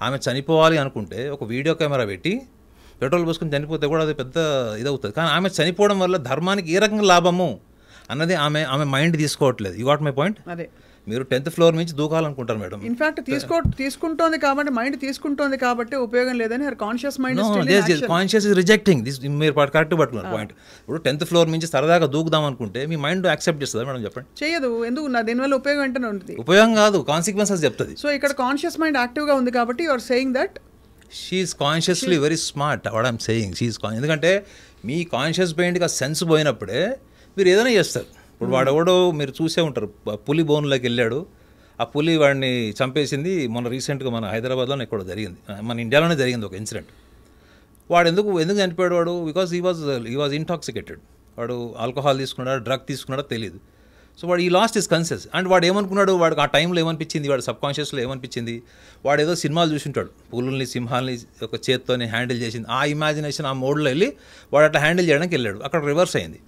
ఆమె చనిపోవాలి అనుకుంటే ఒక వీడియో కెమెరా పెట్టి పెట్రోల్ పోసుకొని చనిపోతే కూడా అది పెద్ద ఇదవుతుంది. కానీ ఆమె చనిపోవడం వల్ల ధర్మానికి ఏ రకంగా లాభము అన్నది ఆమె మైండ్ తీసుకోవట్లేదు. You got my point? అదే, మీరు 10th ఫ్లోర్ నుంచి దూకాలనుకుంటారు మేడం. ఇన్ఫాక్ట్ తీసుకుంటోంది కాబట్టి, మైండ్ తీసుకుంటోంది కాబట్టి ఉపయోగం లేదని conscious mind conscious is rejecting this. మీరు కరెక్ట్ పట్టుకున్నారు పాయింట్. ఇప్పుడు 10th ఫ్లోర్ నుంచి సరదాగా దూకుదాం అనుకుంటే మీ మైండ్ యాక్సెప్ట్ చేస్తుందా మేడం? చెప్పండి. చేయదు. ఎందుకు? దీనివల్ల ఉపయోగం ఏంటనే ఉంటుంది. ఉపయోగం కాదు, కాన్సిక్వెన్సెస్ చెప్తుంది. సో ఇక్కడ కాన్షియస్ మైండ్ యాక్టివ్గా ఉంది కాబట్టి you are saying that she's consciously very smart. What I'm saying, she's ఎందుకంటే మీ కాన్షియస్ మైండ్కి ఆ సెన్స్ పోయినప్పుడే మీరు ఏదైనా చేస్తారు. ఇప్పుడు వాడెవడో మీరు చూసే ఉంటారు, పులి బోన్లోకి వెళ్ళాడు, ఆ పులి వాడిని చంపేసింది. మొన్న రీసెంట్గా మన హైదరాబాద్లోనే ఎక్కడో జరిగింది, మన ఇండియాలోనే జరిగింది ఒక ఇన్సిడెంట్. వాడు ఎందుకు చనిపోయాడు వాడు? Because he was intoxicated. వాడు ఆల్కహాల్ తీసుకున్నాడా, డ్రగ్ తీసుకున్నాడా తెలియదు. సో వాడు ఈ లాస్ట్ ఇస్ కన్షియస్. అండ్ వాడు ఏమనుకున్నాడు, వాడికి ఆ టైంలో ఏమనిపించింది, వాడు సబ్ కాన్షియస్లో ఏమనిపించింది, వాడు ఏదో సినిమాలు చూసింటాడు, పులుల్ని సింహాల్ని ఒక చేత్తోనే హ్యాండిల్ చేసింది. ఆ ఇమాజినేషన్, ఆ మోడ్లో వెళ్ళి వాడు అట్లా హ్యాండిల్ చేయడానికి వెళ్ళాడు, అక్కడ రివర్స్ అయింది.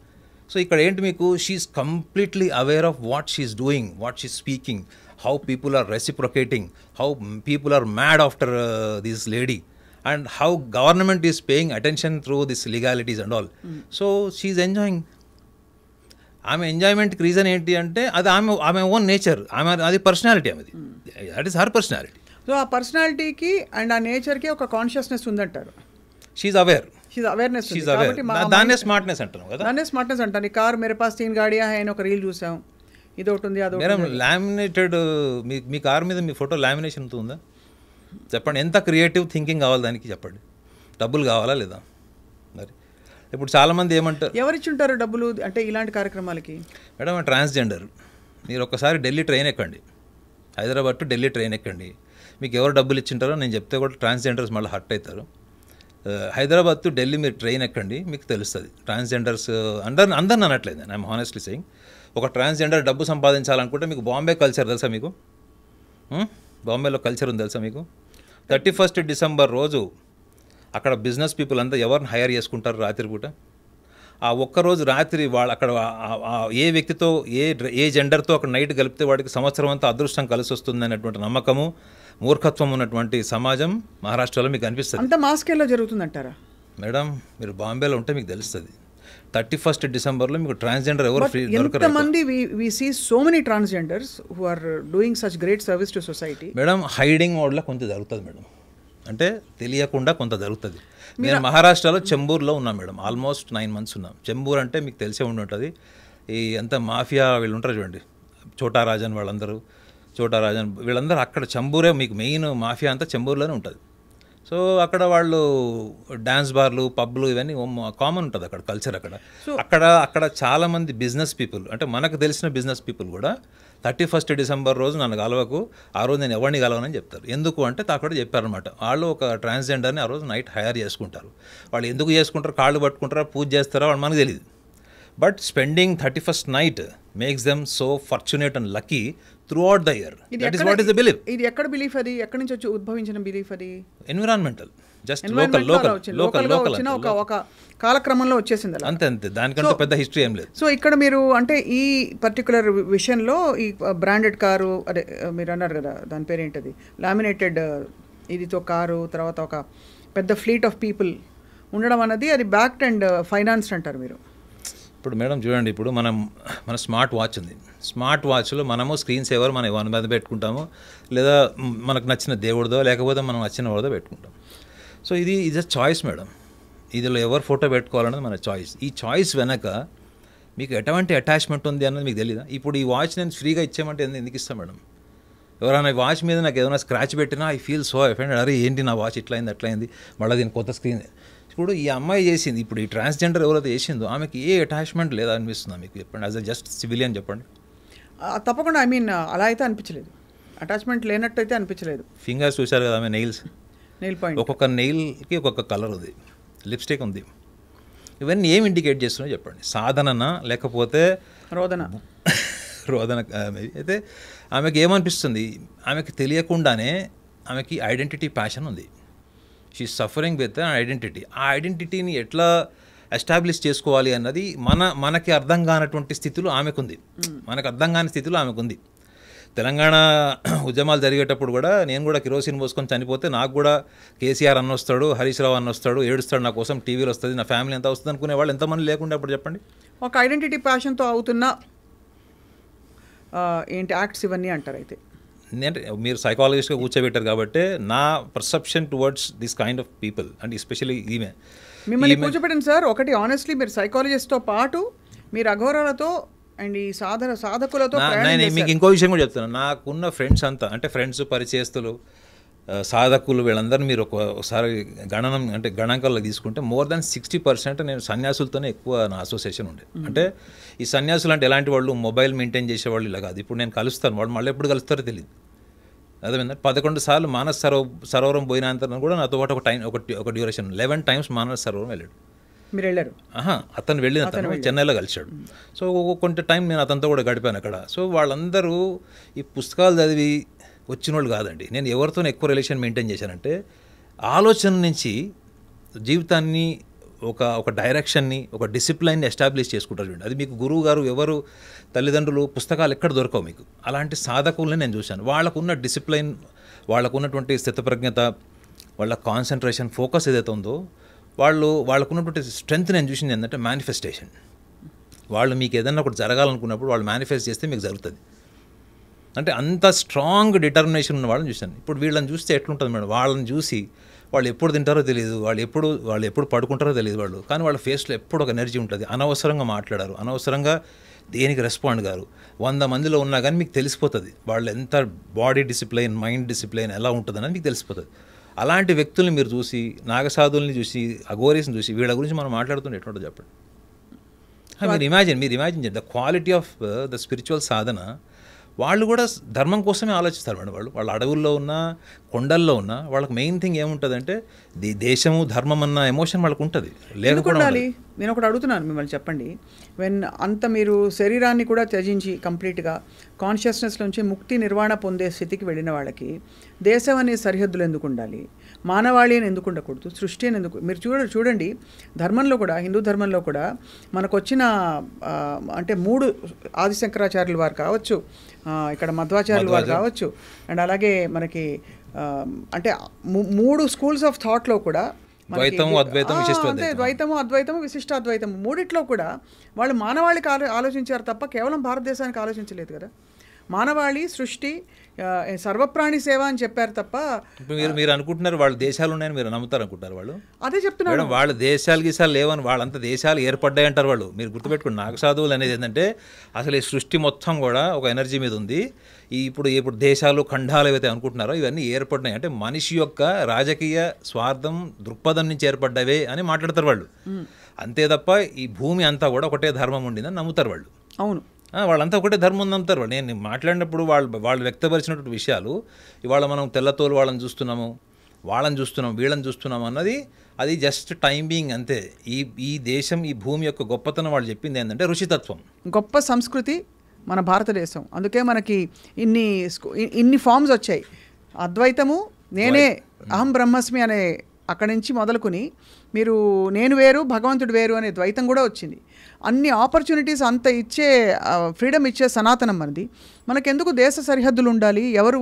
సో ఇక్కడ ఏంటి మీకు, she's completely aware of what she's doing, what she's speaking, how people are reciprocating, how people are mad after this lady, and how government is paying attention through this legalities and all. So she's enjoying. ఆమె ఎంజాయ్మెంట్కి రీజన్ ఏంటి అంటే అది ఆమె ఓన్ నేచర్, అది పర్సనాలిటీ, ఆమెది. That is her personality. So ఆ పర్సనాలిటీకి అండ్ ఆ నేచర్కి ఒక కాన్షియస్నెస్ ఉందంటారు. She's aware. అవేర్నెస్, దాన్నే స్మార్ట్నెస్ అంటారు కదా. దాన్నే స్మార్ట్నెస్ అంటాను. ఈ కార్ మేరే పాస్ 3 గాడియా హై అని ఒక రీల్ చూసాం, ఇది ఒకటి ఉంది, అది మేడం లామినేటెడ్. మీ కార్ మీద మీ ఫోటో లామినేషన్ ఉందా చెప్పండి? ఎంత క్రియేటివ్ థింకింగ్ కావాలి దానికి చెప్పండి. డబ్బులు కావాలా లేదా? మరి ఇప్పుడు చాలామంది ఏమంటారు, ఎవరిచ్చుంటారు డబ్బులు అంటే ఇలాంటి కార్యక్రమాలకి? మేడం ట్రాన్స్జెండర్, మీరు ఒక్కసారి ఢిల్లీ ట్రైన్ ఎక్కండి, హైదరాబాద్ టు ఢిల్లీ ట్రైన్ ఎక్కండి, మీకు ఎవరు డబ్బులు ఇచ్చింటారో నేను చెప్తే కూడా ట్రాన్స్జెండర్స్ మళ్ళీ హర్ట్ అవుతారు. హైదరాబాద్ టు ఢిల్లీ మీరు ట్రైన్ ఎక్కండి, మీకు తెలుస్తుంది. ట్రాన్స్జెండర్స్ అందరిని అనట్లేదు, ఐఎమ్ హానెస్ట్లీ సెయింగ్. ఒక ట్రాన్స్జెండర్ డబ్బు సంపాదించాలనుకుంటే మీకు బాంబే కల్చర్ తెలుసా? మీకు బాంబేలో కల్చర్ ఉంది తెలుసా మీకు? 31st డిసెంబర్ రోజు అక్కడ బిజినెస్ పీపుల్ అంతా ఎవరిని హైర్ చేసుకుంటారు రాత్రిపూట? ఆ ఒక్కరోజు రాత్రి వాళ్ళు అక్కడ ఏ వ్యక్తితో ఏ జెండర్తో అక్కడ నైట్ కలిపితే వాడికి సంవత్సరం అంతా అదృష్టం కలిసి వస్తుంది అనేటువంటి నమ్మకము, మూర్ఖత్వం ఉన్నటువంటి సమాజం మహారాష్ట్రలో మీకు అనిపిస్తుంది. అంత మాస్కేల్లో జరుగుతుందంటారా మేడం? మీరు బాంబేలో ఉంటే మీకు తెలుస్తుంది. 31st డిసెంబర్లో మీకు ట్రాన్స్జెండర్ ఎవరు ఫ్రీ దొరకరు. ఎంతమంది we see so many transgenders who are doing such great service to society. Madam hiding మోడ్లో కొంత జరుగుతుంది మేడం, అంటే తెలియకుండా కొంత జరుగుతుంది. నేను మహారాష్ట్రలో చెంబూర్లో ఉన్నాం మేడం, ఆల్మోస్ట్ 9 months ఉన్నాం. చెంబూర్ అంటే మీకు తెలిసే ఉంటుంది, ఈ అంత మాఫియా వీళ్ళు ఉంటారు చూడండి, చోటా రాజన్ వాళ్ళందరూ, చోటా రాజన్ వీళ్ళందరూ అక్కడ చెంబూరే మీకు మెయిన్ మాఫియా అంతా చెంబూర్లోనే ఉంటుంది. సో అక్కడ వాళ్ళు డ్యాన్స్ బార్లు, పబ్లు ఇవన్నీ కామన్ ఉంటుంది అక్కడ కల్చర్. అక్కడ చాలామంది బిజినెస్ పీపుల్, అంటే మనకు తెలిసిన బిజినెస్ పీపుల్ కూడా 31st డిసెంబర్ రోజు నన్ను కలవకు, ఆ రోజు నేను ఎవరిని కలవనని చెప్తారు. ఎందుకు అంటే అక్కడ చెప్పారనమాట, వాళ్ళు ఒక ట్రాన్స్జెండర్ని ఆ రోజు నైట్ హైర్ చేసుకుంటారు. వాళ్ళు ఎందుకు చేసుకుంటారు, కాళ్ళు పట్టుకుంటారా, పూజ చేస్తారా, వాళ్ళు మనకు తెలియదు. But spending 31st night makes them so fortunate and lucky through out the year. That is what is the belief. ఇది ఎక్కడ బిలీఫ్? అది ఎక్కడి నుంచి వచ్చి ఉద్భవించిన బిలీఫ్? అది ఎన్విరాన్మెంటల్, జస్ట్ లోకల్ ఒక కాలక్రమంలో వచ్చేసింది అలా. అంతే, దానికంటే పెద్ద హిస్టరీ ఏం లేదు. సో ఇక్కడ మీరు అంటే ఈ పర్టికులర్ విషయంలో ఈ బ్రాండెడ్ కారు, అదే మీరు అన్నారు కదా దాని పేరు ఏంటది, లామినేటెడ్ ఇదితో కారు, తర్వాత ఒక పెద్ద ఫ్లీట్ ఆఫ్ పీపుల్ ఉండడం అన్నది అది బ్యాక్డ్ అండ్ ఫైనాన్స్డ్ అంటారు మీరు. ఇప్పుడు మేడం చూడండి, ఇప్పుడు మన స్మార్ట్ వాచ్ ఉంది. స్మార్ట్ వాచ్లో మనము స్క్రీన్ సేవర్ మనం వన్ మీద పెట్టుకుంటాము, లేదా మనకు నచ్చిన దేవుడిదో లేకపోతే మనం నచ్చిన వాడిదో పెట్టుకుంటాం. సో ఇది అ చాయిస్ మేడం. ఇదిలో ఎవరు ఫోటో పెట్టుకోవాలన్నది మన చాయిస్. ఈ చాయిస్ వెనక మీకు ఎటువంటి అటాచ్మెంట్ ఉంది అన్నది మీకు తెలియదా? ఇప్పుడు ఈ వాచ్ నేను ఫ్రీగా ఇచ్చామంటే ఎందుకు ఇస్తాను మేడం? ఎవరైనా వాచ్ మీద నాకు ఏదైనా స్క్రాచ్ పెట్టినా ఐ ఫీల్ సో అఫెండెడ్. అరే ఏంటి నా వాచ్ ఇట్లా అయింది అట్లా అయింది, మళ్ళీ దీని కొత్త స్క్రీన్. ఇప్పుడు ఈ అమ్మాయి చేసింది, ఇప్పుడు ఈ ట్రాన్స్జెండర్ ఎవరైతే చేసిందో ఆమెకి ఏ అటాచ్మెంట్ లేదా అనిపిస్తుందా మీకు? చెప్పండి, యాజ్ అ జస్ట్ సివిలియన్ చెప్పండి. తప్పకుండా ఐ మీన్ అలా అయితే అనిపించలేదు, అటాచ్మెంట్ లేనట్టు అయితే అనిపించలేదు. ఫింగర్స్ చూశారు కదా ఆమె, నెయిల్ పాయింట్, ఒక్కొక్క నెయిల్కి ఒక్కొక్క కలర్ ఉంది, లిప్స్టిక్ ఉంది. ఇవన్నీ ఏం ఇండికేట్ చేస్తున్నాయో చెప్పండి? సాధననా లేకపోతే రోదన? అయితే ఆమెకి ఏమనిపిస్తుంది? ఆమెకి తెలియకుండానే ఆమెకి ఐడెంటిటీ ప్యాషన్ ఉంది. She suffering with identity. ఆ ఐడెంటిటీని ఎట్లా ఎస్టాబ్లిష్ చేసుకోవాలి అన్నది మనకి అర్థం కానటువంటి స్థితిలో ఆమెకుంది, మనకు అర్థం కాని స్థితిలో ఆమెకుంది. తెలంగాణ ఉద్యమాలు జరిగేటప్పుడు కూడా నేను కూడా కిరోసిన్ పోసుకొని చనిపోతే నాకు కూడా కేసీఆర్ అన్న వస్తాడు, హరీష్ రావు అన్న వస్తాడు, ఏడుస్తాడు నా కోసం, టీవీలో వస్తుంది, నా ఫ్యామిలీ ఎంత వస్తుంది అనుకునే వాళ్ళు ఎంతమంది లేకుండా అప్పుడు చెప్పండి. ఒక ఐడెంటిటీ ప్యాషన్తో అవుతున్న ఏంటి యాక్ట్స్ ఇవన్నీ అంటారు. అయితే అంటే మీరు సైకాలజిస్ట్గా కూర్చోబెట్టారు కాబట్టి నా perception towards this kind of people and especially మిమ్మల్ని కూర్చోబెట్టండి సార్. ఒకటి ఆనెస్ట్లీ మీరు సైకాలజిస్ట్తో పాటు మీరు అఘోరాలతో అండ్ ఈ సాధకులతో మీకు ఇంకో విషయం కూడా చెప్తాను. నాకున్న ఫ్రెండ్స్ అంతా అంటే ఫ్రెండ్స్, పరిచయస్తులు, సాధకులు వీళ్ళందరినీ మీరు ఒకసారి గణాంకాల్లో తీసుకుంటే మోర్ దాన్ 60% నేను సన్యాసులతోనే ఎక్కువ నా అసోసియేషన్ ఉండే. అంటే ఈ సన్యాసులు అంటే ఎలాంటి వాళ్ళు? మొబైల్ మెయింటైన్ చేసేవాళ్ళు ఇలా కాదు. ఇప్పుడు నేను కలుస్తాను, వాళ్ళు మళ్ళీ ఎప్పుడు కలుస్తారో తెలియదు. అదేవిధంగా 11 సార్లు మానస సరోవరం పోయినంత కూడా నాతో పాటు ఒక డ్యూరేషన్ 11 times మానస సరోవరం వెళ్ళాడు. మీరు వెళ్ళారు? అతను వెళ్ళిన అతను చెన్నైలో కలిశాడు. సో కొంత టైం నేను అతనితో కూడా గడిపాను అక్కడ. సో వాళ్ళందరూ ఈ పుస్తకాలు చదివి వచ్చిన వాళ్ళు కాదండి. నేను ఎవరితో ఎక్కువ రిలేషన్ మెయింటైన్ చేశానంటే ఆలోచన నుంచి జీవితాన్ని ఒక డైరెక్షన్ని, ఒక డిసిప్లైన్ని ఎస్టాబ్లిష్ చేసుకుంటారు చూడండి. అది మీకు గురువు గారు ఎవరు, తల్లిదండ్రులు, పుస్తకాలు ఎక్కడ దొరకవు మీకు. అలాంటి సాధకుల్ని నేను చూశాను. వాళ్ళకున్న డిసిప్లైన్, వాళ్ళకున్నటువంటి స్థితప్రజ్ఞత, వాళ్ళ కాన్సన్ట్రేషన్, ఫోకస్ ఏదైతే ఉందో వాళ్ళకున్నటువంటి స్ట్రెంగ్త్ నేను చూసింది ఏంటంటే మేనిఫెస్టేషన్. వాళ్ళు మీకు ఏదైనా ఒకటి జరగాలనుకున్నప్పుడు వాళ్ళు మేనిఫెస్ట్ చేస్తే మీకు జరుగుతుంది. అంటే అంత స్ట్రాంగ్ డిటర్మినేషన్ ఉన్న వాళ్ళని చూశాను. ఇప్పుడు వీళ్ళని చూస్తే ఎట్లుంటుంది మేడం? వాళ్ళని చూసి వాళ్ళు ఎప్పుడు తింటారో తెలియదు, వాళ్ళు ఎప్పుడు పడుకుంటారో తెలియదు వాళ్ళు, కానీ వాళ్ళ ఫేస్లో ఎప్పుడు ఒక ఎనర్జీ ఉంటుంది. అనవసరంగా మాట్లాడారు, అనవసరంగా దేనికి రెస్పాండ్ గారు. 100 మందిలో ఉన్నా కానీ మీకు తెలిసిపోతుంది వాళ్ళు ఎంత బాడీ డిసిప్లైన్, మైండ్ డిసిప్లైన్ ఎలా ఉంటుందని మీకు తెలిసిపోతుంది. అలాంటి వ్యక్తుల్ని మీరు చూసి, నాగసాధుల్ని చూసి, అఘోరీస్ని చూసి వీళ్ళ గురించి మనం మాట్లాడుతుంటే ఎట్లుంటుందో చెప్పండి. మీరు ఇమాజిన్ చేయండి the quality of the spiritual sadhana. వాళ్ళు కూడా ధర్మం కోసమే ఆలోచిస్తారు మేడం. వాళ్ళ అడవుల్లో ఉన్నా, కొండల్లో ఉన్నా వాళ్ళకి మెయిన్ థింగ్ ఏముంటుందంటే దేశము, ధర్మం అన్న ఎమోషన్ వాళ్ళకు ఉంటుంది. లేకపోతే నేను ఒకటి అడుగుతున్నాను మిమ్మల్ని, చెప్పండి. అంత మీరు శరీరాన్ని కూడా త్యజించి కంప్లీట్గా కాన్షియస్నెస్ నుంచి ముక్తి నిర్వాణ పొందే స్థితికి వెళ్ళిన వాళ్ళకి దేశం అనే సరిహద్దులు ఎందుకు ఉండాలి? మానవాళి అని ఎందుకు ఉండకూడదు? సృష్టి అని ఎందుకు? మీరు చూడండి ధర్మంలో కూడా, హిందూ ధర్మంలో కూడా మనకు వచ్చిన అంటే 3 ఆదిశంకరాచార్యుల వారు కావచ్చు, ఇక్కడ మధ్వాచార్యుల వారు కావచ్చు, అండ్ అలాగే మనకి అంటే 3 స్కూల్స్ ఆఫ్ థాట్లో కూడా ద్వైతము, అద్వైతము, విశిష్టాద్వైతము, 3 కూడా వాళ్ళు మానవాళికి ఆలోచించారు తప్ప కేవలం భారతదేశానికి ఆలోచించలేదు కదా. మానవాళి, సృష్టి, సర్వప్రాణి సేవ అని చెప్పారు తప్ప. మీరు అనుకుంటున్నారు వాళ్ళు దేశాలు ఉన్నాయని మీరు నమ్ముతారు అనుకుంటారు. వాళ్ళు అదే చెప్తున్నారు, వాళ్ళ దేశాలు గీసాలు లేవని. వాళ్ళంతా దేశాలు ఏర్పడ్డాయి అంటారు వాళ్ళు. మీరు గుర్తుపెట్టుకోండి, నాగసాధువులు అనేది ఏంటంటే అసలు ఈ సృష్టి మొత్తం కూడా ఒక ఎనర్జీ మీద ఉంది. ఇప్పుడు దేశాలు, ఖండాలు ఏవైతే అనుకుంటున్నారో ఇవన్నీ ఏర్పడినాయి అంటే మనిషి యొక్క రాజకీయ స్వార్థం, దృక్పథం నుంచి ఏర్పడ్డవే అని మాట్లాడతారు వాళ్ళు. అంతే తప్ప ఈ భూమి అంతా కూడా ఒకటే ధర్మం ఉండిందని నమ్ముతారు వాళ్ళు. అవును, వాళ్ళంతా ఒకటే ధర్మం నమ్ముతారు వాళ్ళు. నేను మాట్లాడినప్పుడు వాళ్ళు వ్యక్తపరిచినటువంటి విషయాలు ఇవాళ మనం తెల్లతోలు వాళ్ళని చూస్తున్నాము, వీళ్ళని చూస్తున్నాము అన్నది అది జస్ట్ టైం బీయింగ్ అంతే. ఈ దేశం, ఈ భూమి యొక్క గొప్పతనం వాళ్ళు చెప్పింది ఏంటంటే ఋషితత్వం, గొప్ప సంస్కృతి మన భారతదేశం. అందుకే మనకి ఇన్ని ఫామ్స్ వచ్చాయి. అద్వైతము, నేనే అహం బ్రహ్మస్మి అనే అక్కడి నుంచి మొదలుకొని మీరు నేను వేరు భగవంతుడు వేరు అనే ద్వైతం కూడా వచ్చింది. అన్ని ఆపర్చునిటీస్ అంత ఇచ్చే ఫ్రీడమ్ ఇచ్చే సనాతనం మనది. మనకెందుకు దేశ సరిహద్దులు ఉండాలి? ఎవరు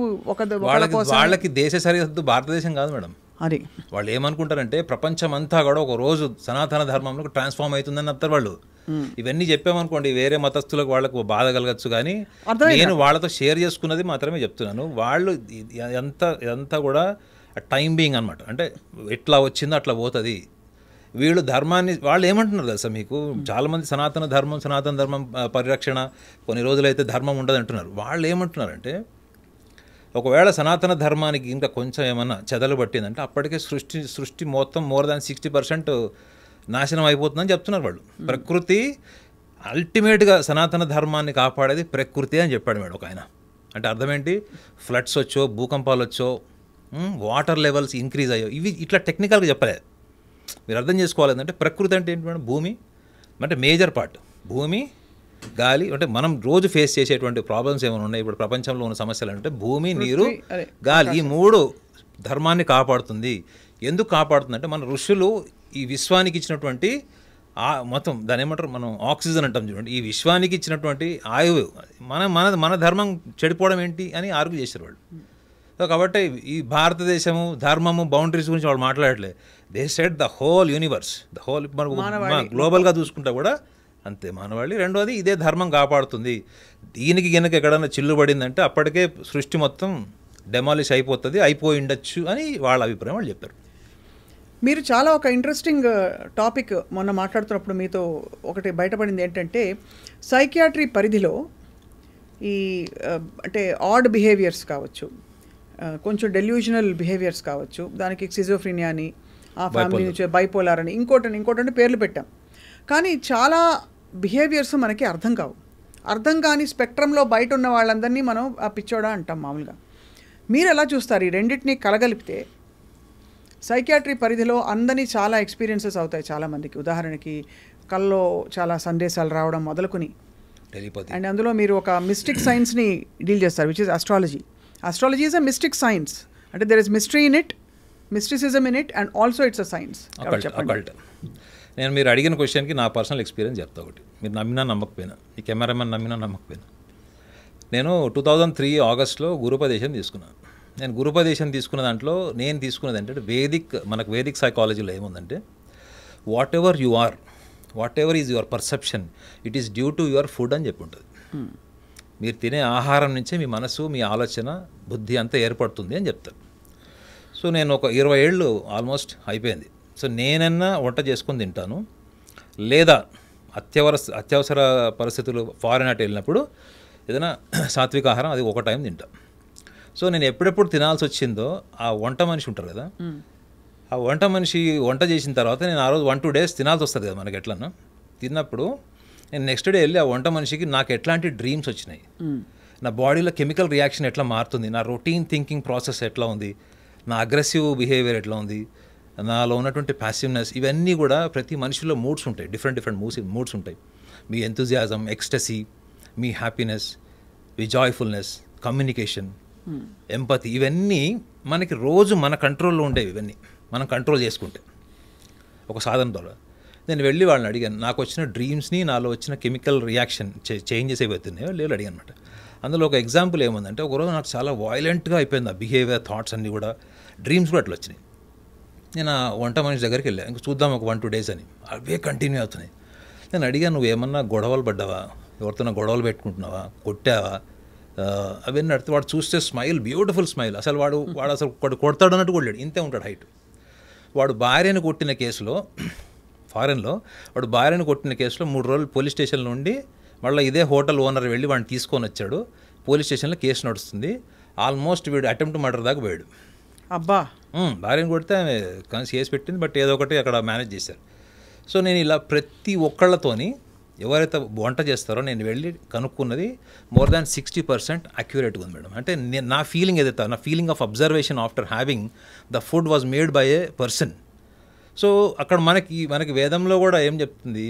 వాళ్ళకి దేశ సరిహద్దు భారతదేశం కాదు మేడం. అది వాళ్ళు ఏమనుకుంటారంటే ప్రపంచం అంతా కూడా ఒక రోజు సనాతన ధర్మంలో ట్రాన్స్ఫార్మ్ అవుతుందని అంటారు వాళ్ళు. ఇవన్నీ చెప్పామనుకోండి వేరే మతస్థులకు వాళ్ళకు బాధ కలగచ్చు, కానీ నేను వాళ్ళతో షేర్ చేసుకున్నది మాత్రమే చెప్తున్నాను. వాళ్ళు ఎంత కూడా టైం బీయింగ్ అనమాట. అంటే ఎట్లా వచ్చిందో అట్లా పోతుంది. వీళ్ళు ధర్మాన్ని వాళ్ళు ఏమంటున్నారు తెలుసా మీకు, చాలామంది సనాతన ధర్మం పరిరక్షణ కొన్ని రోజులైతే ధర్మం ఉండదు అంటున్నారు. వాళ్ళు ఏమంటున్నారంటే ఒకవేళ సనాతన ధర్మానికి ఇంకా కొంచెం ఏమన్నా చెదలు పట్టిందంటే అప్పటికే సృష్టి మొత్తం మోర్ దాన్ 60% నాశనం అయిపోతుందని చెప్తున్నారు వాళ్ళు. ప్రకృతి అల్టిమేట్గా సనాతన ధర్మాన్ని కాపాడేది ప్రకృతి అని చెప్పాడు మేడం ఒక ఆయన. అంటే అర్థం ఏంటి, ఫ్లడ్స్ వచ్చో భూకంపాలు వచ్చో వాటర్ లెవెల్స్ ఇంక్రీజ్ అయ్యో ఇవి ఇట్లా టెక్నికల్గా చెప్పలేదు. మీరు అర్థం చేసుకోవాలి ఏంటంటే ప్రకృతి అంటే ఏంటి మేడం, భూమి అంటే మేజర్ పార్ట్, భూమి గాలి. అంటే మనం రోజు ఫేస్ చేసేటువంటి ప్రాబ్లమ్స్ ఏమైనా ఉన్నాయి ఇప్పుడు ప్రపంచంలో ఉన్న సమస్యలు అంటే భూమి, నీరు, గాలి, ఈ 3 ధర్మాన్ని కాపాడుతుంది. ఎందుకు కాపాడుతుంది అంటే మన ఋషులు ఈ విశ్వానికి ఇచ్చినటువంటి మొత్తం దాని ఏమంటారు మనం ఆక్సిజన్ అంటాం చూడండి, ఈ విశ్వానికి ఇచ్చినటువంటి ఆయువు మన ధర్మం చెడిపోవడం ఏంటి అని ఆర్గ్యూ చేశారు వాళ్ళు. సో కాబట్టి ఈ భారతదేశము ధర్మము బౌండరీస్ గురించి వాళ్ళు మాట్లాడట్లేదు. They said the whole universe, the whole మన గ్లోబల్గా చూసుకుంటా కూడా అంతే మానవాళి. రెండోది ఇదే ధర్మం కాపాడుతుంది. దీనికి గనక ఎక్కడన్నా చిల్లు పడిందంటే అప్పటికే సృష్టి మొత్తం డెమాలిష్ అయిపోయి ఉండొచ్చు అని వాళ్ళ అభిప్రాయం వాళ్ళు చెప్పారు. మీరు చాలా ఒక ఇంట్రెస్టింగ్ టాపిక్ మొన్న మాట్లాడుతున్నప్పుడు మీతో ఒకటి బయటపడింది ఏంటంటే సైకియాట్రీ పరిధిలో ఈ అంటే ఆడ్ బిహేవియర్స్ కావచ్చు, కొంచెం డెల్యూజనల్ బిహేవియర్స్ కావచ్చు, దానికి సిజోఫ్రీనియా అని, ఆ ఫ్యామిలీ నుంచి బైపోలార్ అని, ఇంకోటి పేర్లు పెట్టాం. కానీ చాలా బిహేవియర్స్ మనకి అర్థం కాని స్పెక్ట్రంలో బయట ఉన్న వాళ్ళందరినీ మనం ఆ పిచ్చోడా అంటాం మామూలుగా. మీరు ఎలా చూస్తారు ఈ రెండింటినీ కలగలిపితే? సైకియాట్రీ పరిధిలో అందరినీ చాలా ఎక్స్పీరియన్సెస్ అవుతాయి చాలామందికి. ఉదాహరణకి కల్లో చాలా సందేశాలు రావడం మొదలుకొని, అండ్ అందులో మీరు ఒక మిస్టిక్ సైన్స్ని డీల్ చేస్తారు, which is astrology. Astrology is a mystic science. అంటే there is mystery in it, mysticism in it, and also it's a science. నేను మీరు అడిగిన క్వశ్చన్కి నా పర్సనల్ ఎక్స్పీరియన్స్ చెప్తా ఒకటి. మీరు నమ్మినా నమ్మకపోయినా, ఈ కెమెరామెన్ నమ్మినా నమ్మకపోయినా, నేను 2003 ఆగస్ట్లో గురుపదేశం తీసుకున్నాను. నేను గురుపదేశం తీసుకున్న దాంట్లో నేను తీసుకున్నది ఏంటంటే మనకు వేదిక్ సైకాలజీలో ఏముందంటే whatever you are, whatever is your perception, it is due to your food అని చెప్పి ఉంటుంది. మీరు తినే ఆహారం నుంచే మీ మనసు, మీ ఆలోచన, బుద్ధి అంతా ఏర్పడుతుంది అని చెప్తారు. సో నేను ఒక 20 ఏళ్ళు ఆల్మోస్ట్ అయిపోయింది. సో నేనన్నా వంట చేసుకొని తింటాను, లేదా అత్యవసర పరిస్థితులు ఫారెన్ అటు వెళ్ళినప్పుడు ఏదైనా సాత్విక ఆహారం అది ఒక టైం తింటా. సో నేను ఎప్పుడెప్పుడు తినాల్సి వచ్చిందో ఆ వంట మనిషి ఉంటారు కదా, ఆ వంట మనిషి వంట చేసిన తర్వాత నేను ఆ రోజు 1-2 days తినాల్సి వస్తుంది కదా మనకి. ఎట్లన్నా తిన్నప్పుడు నేను నెక్స్ట్ డే వెళ్ళి ఆ వంట మనిషికి నాకు ఎట్లాంటి డ్రీమ్స్ వచ్చినాయి, నా బాడీలో కెమికల్ రియాక్షన్ ఎట్లా మారుతుంది, నా రొటీన్ థింకింగ్ ప్రాసెస్ ఎట్లా ఉంది, నా అగ్రెసివ్ బిహేవియర్ ఎట్లా ఉంది, నాలో ఉన్నటువంటి ప్యాసివ్నెస్, ఇవన్నీ కూడా ప్రతి మనిషిలో మూడ్స్ ఉంటాయి, డిఫరెంట్ మూడ్స్ ఉంటాయి. మీ ఎంతూజియాజం, ఎక్స్టసీ, మీ హ్యాపీనెస్, మీ జాయ్ఫుల్నెస్, కమ్యూనికేషన్, ఎంపతి, ఇవన్నీ మనకి రోజు మన కంట్రోల్లో ఉండేవి. ఇవన్నీ మనం కంట్రోల్ చేసుకుంటే ఒక సాధన ద్వారా. నేను వెళ్ళి వాళ్ళని అడిగాను, నాకు వచ్చిన డ్రీమ్స్ని, నాలో వచ్చిన కెమికల్ రియాక్షన్ చేంజెస్ ఏవైతున్నాయో లేవు అడిగాను అనమాట. అందులో ఒక ఎగ్జాంపుల్ ఏముందంటే, ఒకరోజు నాకు చాలా వాయిలెంట్గా అయిపోయింది ఆ బిహేవియర్, థాట్స్ అన్నీ కూడా, డ్రీమ్స్ కూడా అట్లా వచ్చినాయి. నేను ఆ వంట మనిషి దగ్గరికి వెళ్ళాను, ఇంక చూద్దాం ఒక 1-2 days అని. అవే కంటిన్యూ అవుతున్నాయి. నేను అడిగాను, నువ్వు ఏమన్నా గొడవలు పడ్డావా, ఎవరితోనా గొడవలు పెట్టుకుంటున్నావా, కొట్టావా, అవన్నీ అడితే వాడు చూస్తే స్మైల్, బ్యూటిఫుల్ స్మైల్, అసలు వాడు అసలు కొడతాడు అన్నట్టు కొట్టాడు, ఇంతే ఉంటాడు హైట్. వాడు భార్యను కొట్టిన కేసులో, ఫారెన్లో వాడు భార్యను కొట్టిన కేసులో 3 రోజులు పోలీస్ స్టేషన్ నుండి మళ్ళీ ఇదే హోటల్ ఓనర్ వెళ్ళి వాడిని తీసుకొని వచ్చాడు. పోలీస్ స్టేషన్లో కేసు నడుస్తుంది. ఆల్మోస్ట్ వీడు అటెంప్ట్ మర్డర్ దాకా పోయాడు. అబ్బా, భార్యను కొడితే ఆమె కేసు పెట్టింది, బట్ ఏదో ఒకటి అక్కడ మేనేజ్ చేశారు. సో నేను ఇలా ప్రతి ఒక్కళ్ళతోని ఎవరైతే వంట చేస్తారో నేను వెళ్ళి కనుక్కున్నది మోర్ దాన్ 60% అక్యురేట్గా ఉంది మేడం. అంటే నా ఫీలింగ్ ఏదైతే, నా feeling of observation after having the food was made by A person. So అక్కడ మనకి వేదంలో కూడా ఏం చెప్తుంది,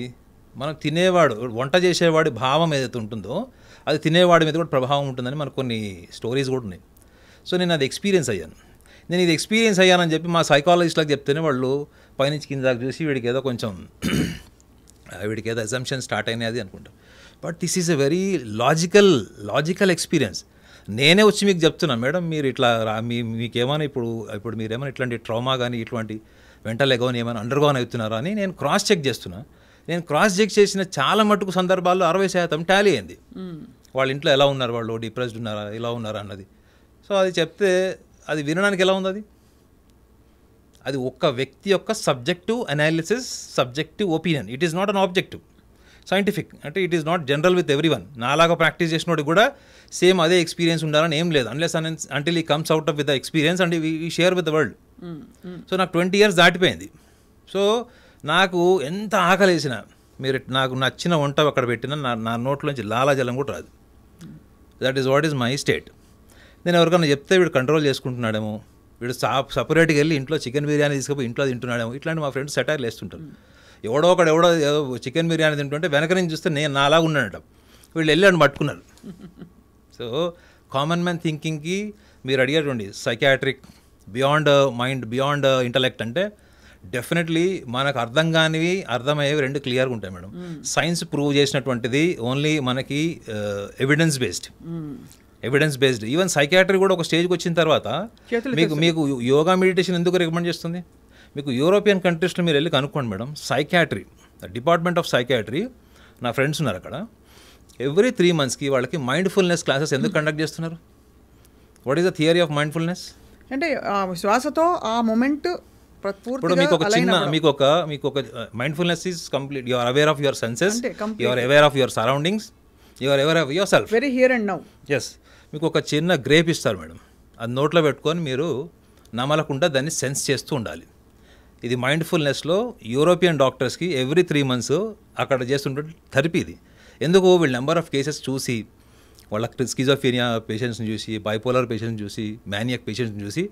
మనం తినేవాడు, వంట చేసేవాడి భావం ఏదైతే ఉంటుందో అది తినేవాడి మీద కూడా ప్రభావం ఉంటుందని మనకు కొన్ని స్టోరీస్ కూడా ఉన్నాయి. సో నేను అది ఎక్స్పీరియన్స్ అయ్యాను. నేను ఇది ఎక్స్పీరియన్స్ అయ్యానని చెప్పి మా సైకాలజిస్ట్లకు చెప్తేనే వాళ్ళు పైనుంచి కింద దాకా చూసి వీడికి ఏదో కొంచెం వీడికి ఏదో అజంప్షన్ స్టార్ట్ అయినది అనుకుంటాం. But this is a very logical experience. నేనే వచ్చి మీకు చెప్తున్నా, మేడం మీరు ఇట్లా మీకేమైనా ఇప్పుడు మీరేమైనా ఇట్లాంటి ట్రామా కానీ ఇట్లాంటి వెంటల్ ఎగోని ఏమైనా అండర్గోన్ అవుతున్నారా అని నేను క్రాస్ చెక్ చేస్తున్నా. నేను క్రాస్ చెక్ చేసిన చాలా మటుకు సందర్భాల్లో 60% టాలీ అయింది. వాళ్ళ ఇంట్లో ఎలా ఉన్నారు, వాళ్ళు డిప్రెస్డ్ ఉన్నారా, ఇలా ఉన్నారా అన్నది. సో అది చెప్తే అది వినడానికి ఎలా ఉంది? అది ఒక్క వ్యక్తి యొక్క subjective analysis, subjective opinion. It is not an objective scientific. అంటే it is not general with everyone. నాలాగా ప్రాక్టీస్ చేసినోడికి కూడా సేమ్ అదే ఎక్స్పీరియన్స్ ఉండాలని ఏం లేదు, unless until he comes out of with the experience and he share with the world. So నాకు 20 years దాటిపోయింది. సో నాకు ఎంత ఆకలేసినా మీరు నాకు నచ్చిన వంట అక్కడ పెట్టినా నా నోట్లోంచి లాలాజలం కూడా రాదు. That is what is my state. నేను ఎవరికైనా చెప్తే వీడు కంట్రోల్ చేసుకుంటున్నాడేమో, వీడు సపరేట్గా వెళ్ళి ఇంట్లో చికెన్ బిర్యానీ తీసుకుపోయి ఇంట్లో తింటున్నాడేమో, ఇట్లాంటి మా ఫ్రెండ్స్ సెటైర్లు వేస్తుంటారు. ఎవడో చికెన్ బిర్యానీ తింటుంటే వెనక నుంచి చూస్తే నేను నాలాగా ఉన్నానట, వీళ్ళు వెళ్ళి అని పట్టుకున్నారు. సో కామన్ మ్యాన్ థింకింగ్కి మీరు అడిగేటువంటి psychiatric beyond mind, beyond intellect అంటే డెఫినెట్లీ మనకు అర్థం కానివి అర్థమయ్యేవి రెండు క్లియర్గా ఉంటాయి మేడం. సైన్స్ ప్రూవ్ చేసినటువంటిది ఓన్లీ మనకి ఎవిడెన్స్ బేస్డ్. ఈవెన్ సైకాట్రీ కూడా ఒక స్టేజ్కి వచ్చిన తర్వాత మీకు యోగా మెడిటేషన్ ఎందుకు రికమెండ్ చేస్తుంది? మీకు యూరోపియన్ కంట్రీస్లో మీరు వెళ్ళి కనుక్కోండి madam. Psychiatry department of psychiatry, నా ఫ్రెండ్స్ ఉన్నారు అక్కడ, ఎవ్రీ 3 monthsకి వాళ్ళకి మైండ్ఫుల్నెస్ క్లాసెస్ ఎందుకు కండక్ట్ చేస్తున్నారు? What is the theory of mindfulness? అంటే శ్వాసతో ఆ మూమెంట్ ఇప్పుడు మీకు ఒక mindfulness is complete. You are aware of your senses, you are aware of your surroundings, you are aware of your self, very here and now. Yes. మీకు ఒక చిన్న గ్రేప్ ఇస్తారు మేడం, అది నోట్లో పెట్టుకొని మీరు నమలకుండా దాన్ని సెన్స్ చేస్తూ ఉండాలి. ఇది మైండ్ఫుల్నెస్లో యూరోపియన్ డాక్టర్స్కి ఎవ్రీ 3 months అక్కడ చేస్తుంటే థెరపీ. ఇది ఎందుకు? వీళ్ళు నెంబర్ ఆఫ్ కేసెస్ చూసి, వాళ్ళ స్కిజోఫ్రీనియా పేషెంట్స్ని చూసి, బైపోలర్ పేషెంట్స్ చూసి, మ్యానియాక్ పేషెంట్స్ని చూసి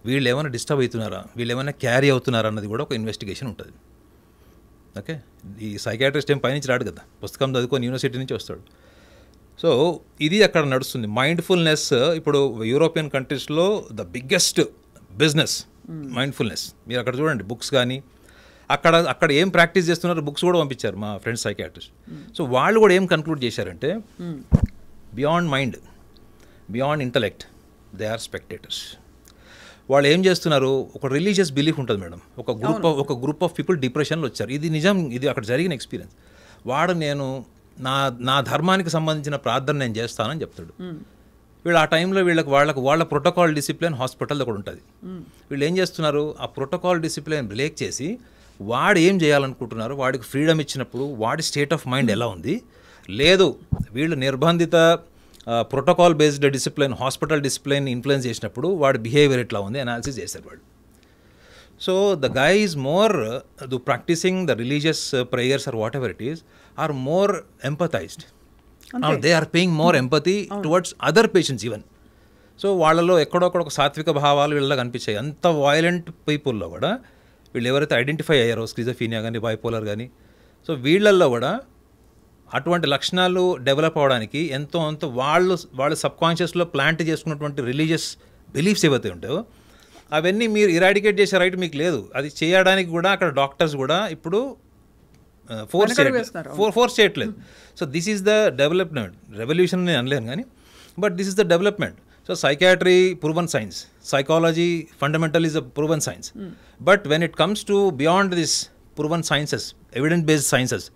వీళ్ళు ఏమైనా డిస్టర్బ్ అవుతున్నారా, వీళ్ళు ఏమైనా క్యారీ అవుతున్నారా అన్నది కూడా ఒక ఇన్వెస్టిగేషన్ ఉంటుంది. ఓకే, ఈ సైకాట్రిస్ట్ ఏం పైనుంచి రాడు కదా, పుస్తకం చదువుకొని యూనివర్సిటీ నుంచి వస్తాడు. సో ఇది అక్కడ నడుస్తుంది మైండ్ఫుల్నెస్. ఇప్పుడు యూరోపియన్ కంట్రీస్లో ద బిగ్గెస్ట్ బిజినెస్ మైండ్ఫుల్నెస్. మీరు అక్కడ చూడండి బుక్స్ కానీ అక్కడ ఏం ప్రాక్టీస్ చేస్తున్నారు, బుక్స్ కూడా పంపించారు మా ఫ్రెండ్స్ సైకాట్రిస్ట్. సో వాళ్ళు కూడా ఏం కన్క్లూడ్ చేశారంటే beyond mind, beyond intellect, they are spectators. వాళ్ళు ఏం చేస్తున్నారు, ఒక రిలీజియస్ బిలీఫ్ ఉంటుంది మేడం. ఒక గ్రూప్ ఆఫ్ పీపుల్ డిప్రెషన్లో వచ్చారు. ఇది నిజం, ఇది అక్కడ జరిగిన ఎక్స్పీరియన్స్. నేను నా ధర్మానికి సంబంధించిన ప్రార్థన నేను చేస్తానని చెప్తాడు. వీళ్ళు ఆ టైంలో వాళ్ళ ప్రోటోకాల్ డిసిప్లిన్ హాస్పిటల్లో కూడా ఉంటుంది. వీళ్ళు ఏం చేస్తున్నారు, ఆ ప్రోటోకాల్ డిసిప్లిన్ బ్రేక్ చేసి వాడు ఏం చేయాలనుకుంటున్నారు, వాడికి ఫ్రీడమ్ ఇచ్చినప్పుడు వాడి స్టేట్ ఆఫ్ మైండ్ ఎలా ఉంది, లేదు వీళ్ళు నిర్బంధిత protocol based discipline, hospital discipline influence చేసినప్పుడు వాడి బిహేవియర్ ఎట్లా ఉంది అనాలిసిస్ చేశారు వాళ్ళు. So the guy is more practicing the religious prayers or whatever it is are more empathized. They are paying more empathy towards other patients even. So వాళ్ళలో ఎక్కడొక్కడ ఒక సాత్విక భావాలు వీళ్ళ కనిపించాయి. అంత వాయలెంట్ పీపుల్లో కూడా వీళ్ళు ఎవరైతే ఐడెంటిఫై అయ్యారో స్కిజోఫీనియా కానీ బైపోలర్ కానీ, సో వీళ్ళల్లో కూడా అటువంటి లక్షణాలు డెవలప్ అవ్వడానికి ఎంతో వాళ్ళు సబ్కాన్షియస్లో ప్లాంట్ చేసుకున్నటువంటి రిలీజియస్ బిలీఫ్స్ ఏవైతే ఉంటాయో అవన్నీ మీరు ఇరాడికేట్ చేసే రైట్ మీకు లేదు. అది చేయడానికి కూడా అక్కడ డాక్టర్స్ కూడా ఇప్పుడు ఫోర్స్ చేయట్లేదు. So this is the development. Revolution నేను అనలేను కానీ, but this is the development. So psychiatry proven science, psychology fundamental is a proven science. But when it comes to beyond this proven sciences, evidence based sciences,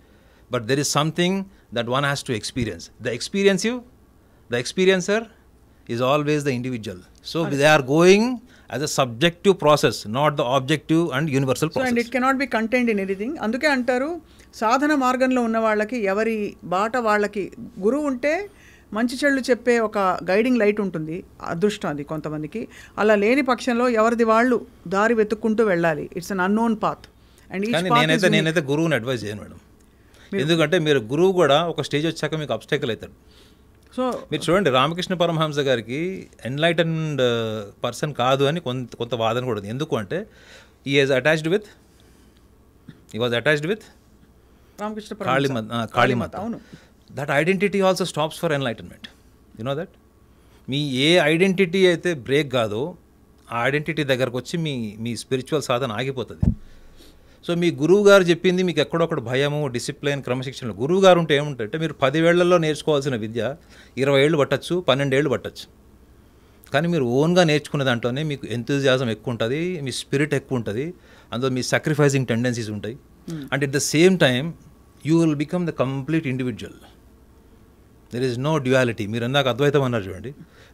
but there is something that one has to experience. The experiencer is always the individual. So they are going as a subjective process, not the objective and universal process. So and it cannot be contained in anything. అందుకే అంటారు సాధన మార్గంలో ఉన్న వాళ్ళకి, ఎవరి బాట వాళ్ళకి గురువు ఉంటే మంచి చెళ్ళు చెప్పే ఒక గైడింగ్ లైట్ ఉంటుంది. అదృష్టం అది కొంతమందికి. అలా లేని పక్షంలో ఎవరిది వాళ్ళు దారి వెతుక్కుంటూ వెళ్ళాలి. It's an unknown path. And నేనైతే గురువుని అడ్వైజ్ చేయను మేడం. ఎందుకంటే మీరు గురువు కూడా ఒక స్టేజ్ వచ్చాక మీకు అబ్స్టాకిల్ అవుతాడు. సో మీరు చూడండి, రామకృష్ణ పరమహంస గారికి ఎన్లైటన్డ్ పర్సన్ కాదు అని కొంత వాదన కూడా ఉంది. ఎందుకు అంటే he was attached with Ramakrishna Kalimata. అవును, that identity also stops for enlightenment. You know that. మీ ఏ ఐడెంటిటీ అయితే బ్రేక్ కాదో ఆ ఐడెంటిటీ దగ్గరకు వచ్చి మీ స్పిరిచువల్ సాధన ఆగిపోతుంది. సో మీ గురువు గారు చెప్పింది మీకు ఎక్కడొక్కడ భయము, డిసిప్లిన్, క్రమశిక్షణ. గురువు గారు ఉంటే ఏముంటుందంటే మీరు 10 ఏళ్లలో నేర్చుకోవాల్సిన విద్య 20 ఏళ్ళు పట్టచ్చు, 12 ఏళ్ళు పట్టచ్చు. కానీ మీరు ఓన్గా నేర్చుకున్న దాంట్లోనే మీకు ఎంతూజియాజం ఎక్కువ ఉంటుంది, మీ స్పిరిట్ ఎక్కువ ఉంటుంది, అందులో మీ సాక్రిఫైసింగ్ టెండెన్సీస్ ఉంటాయి. And at the same time you will become the complete individual. There is no duality. మీరు ఇందాక అద్వైతం అన్నారు చూడండి,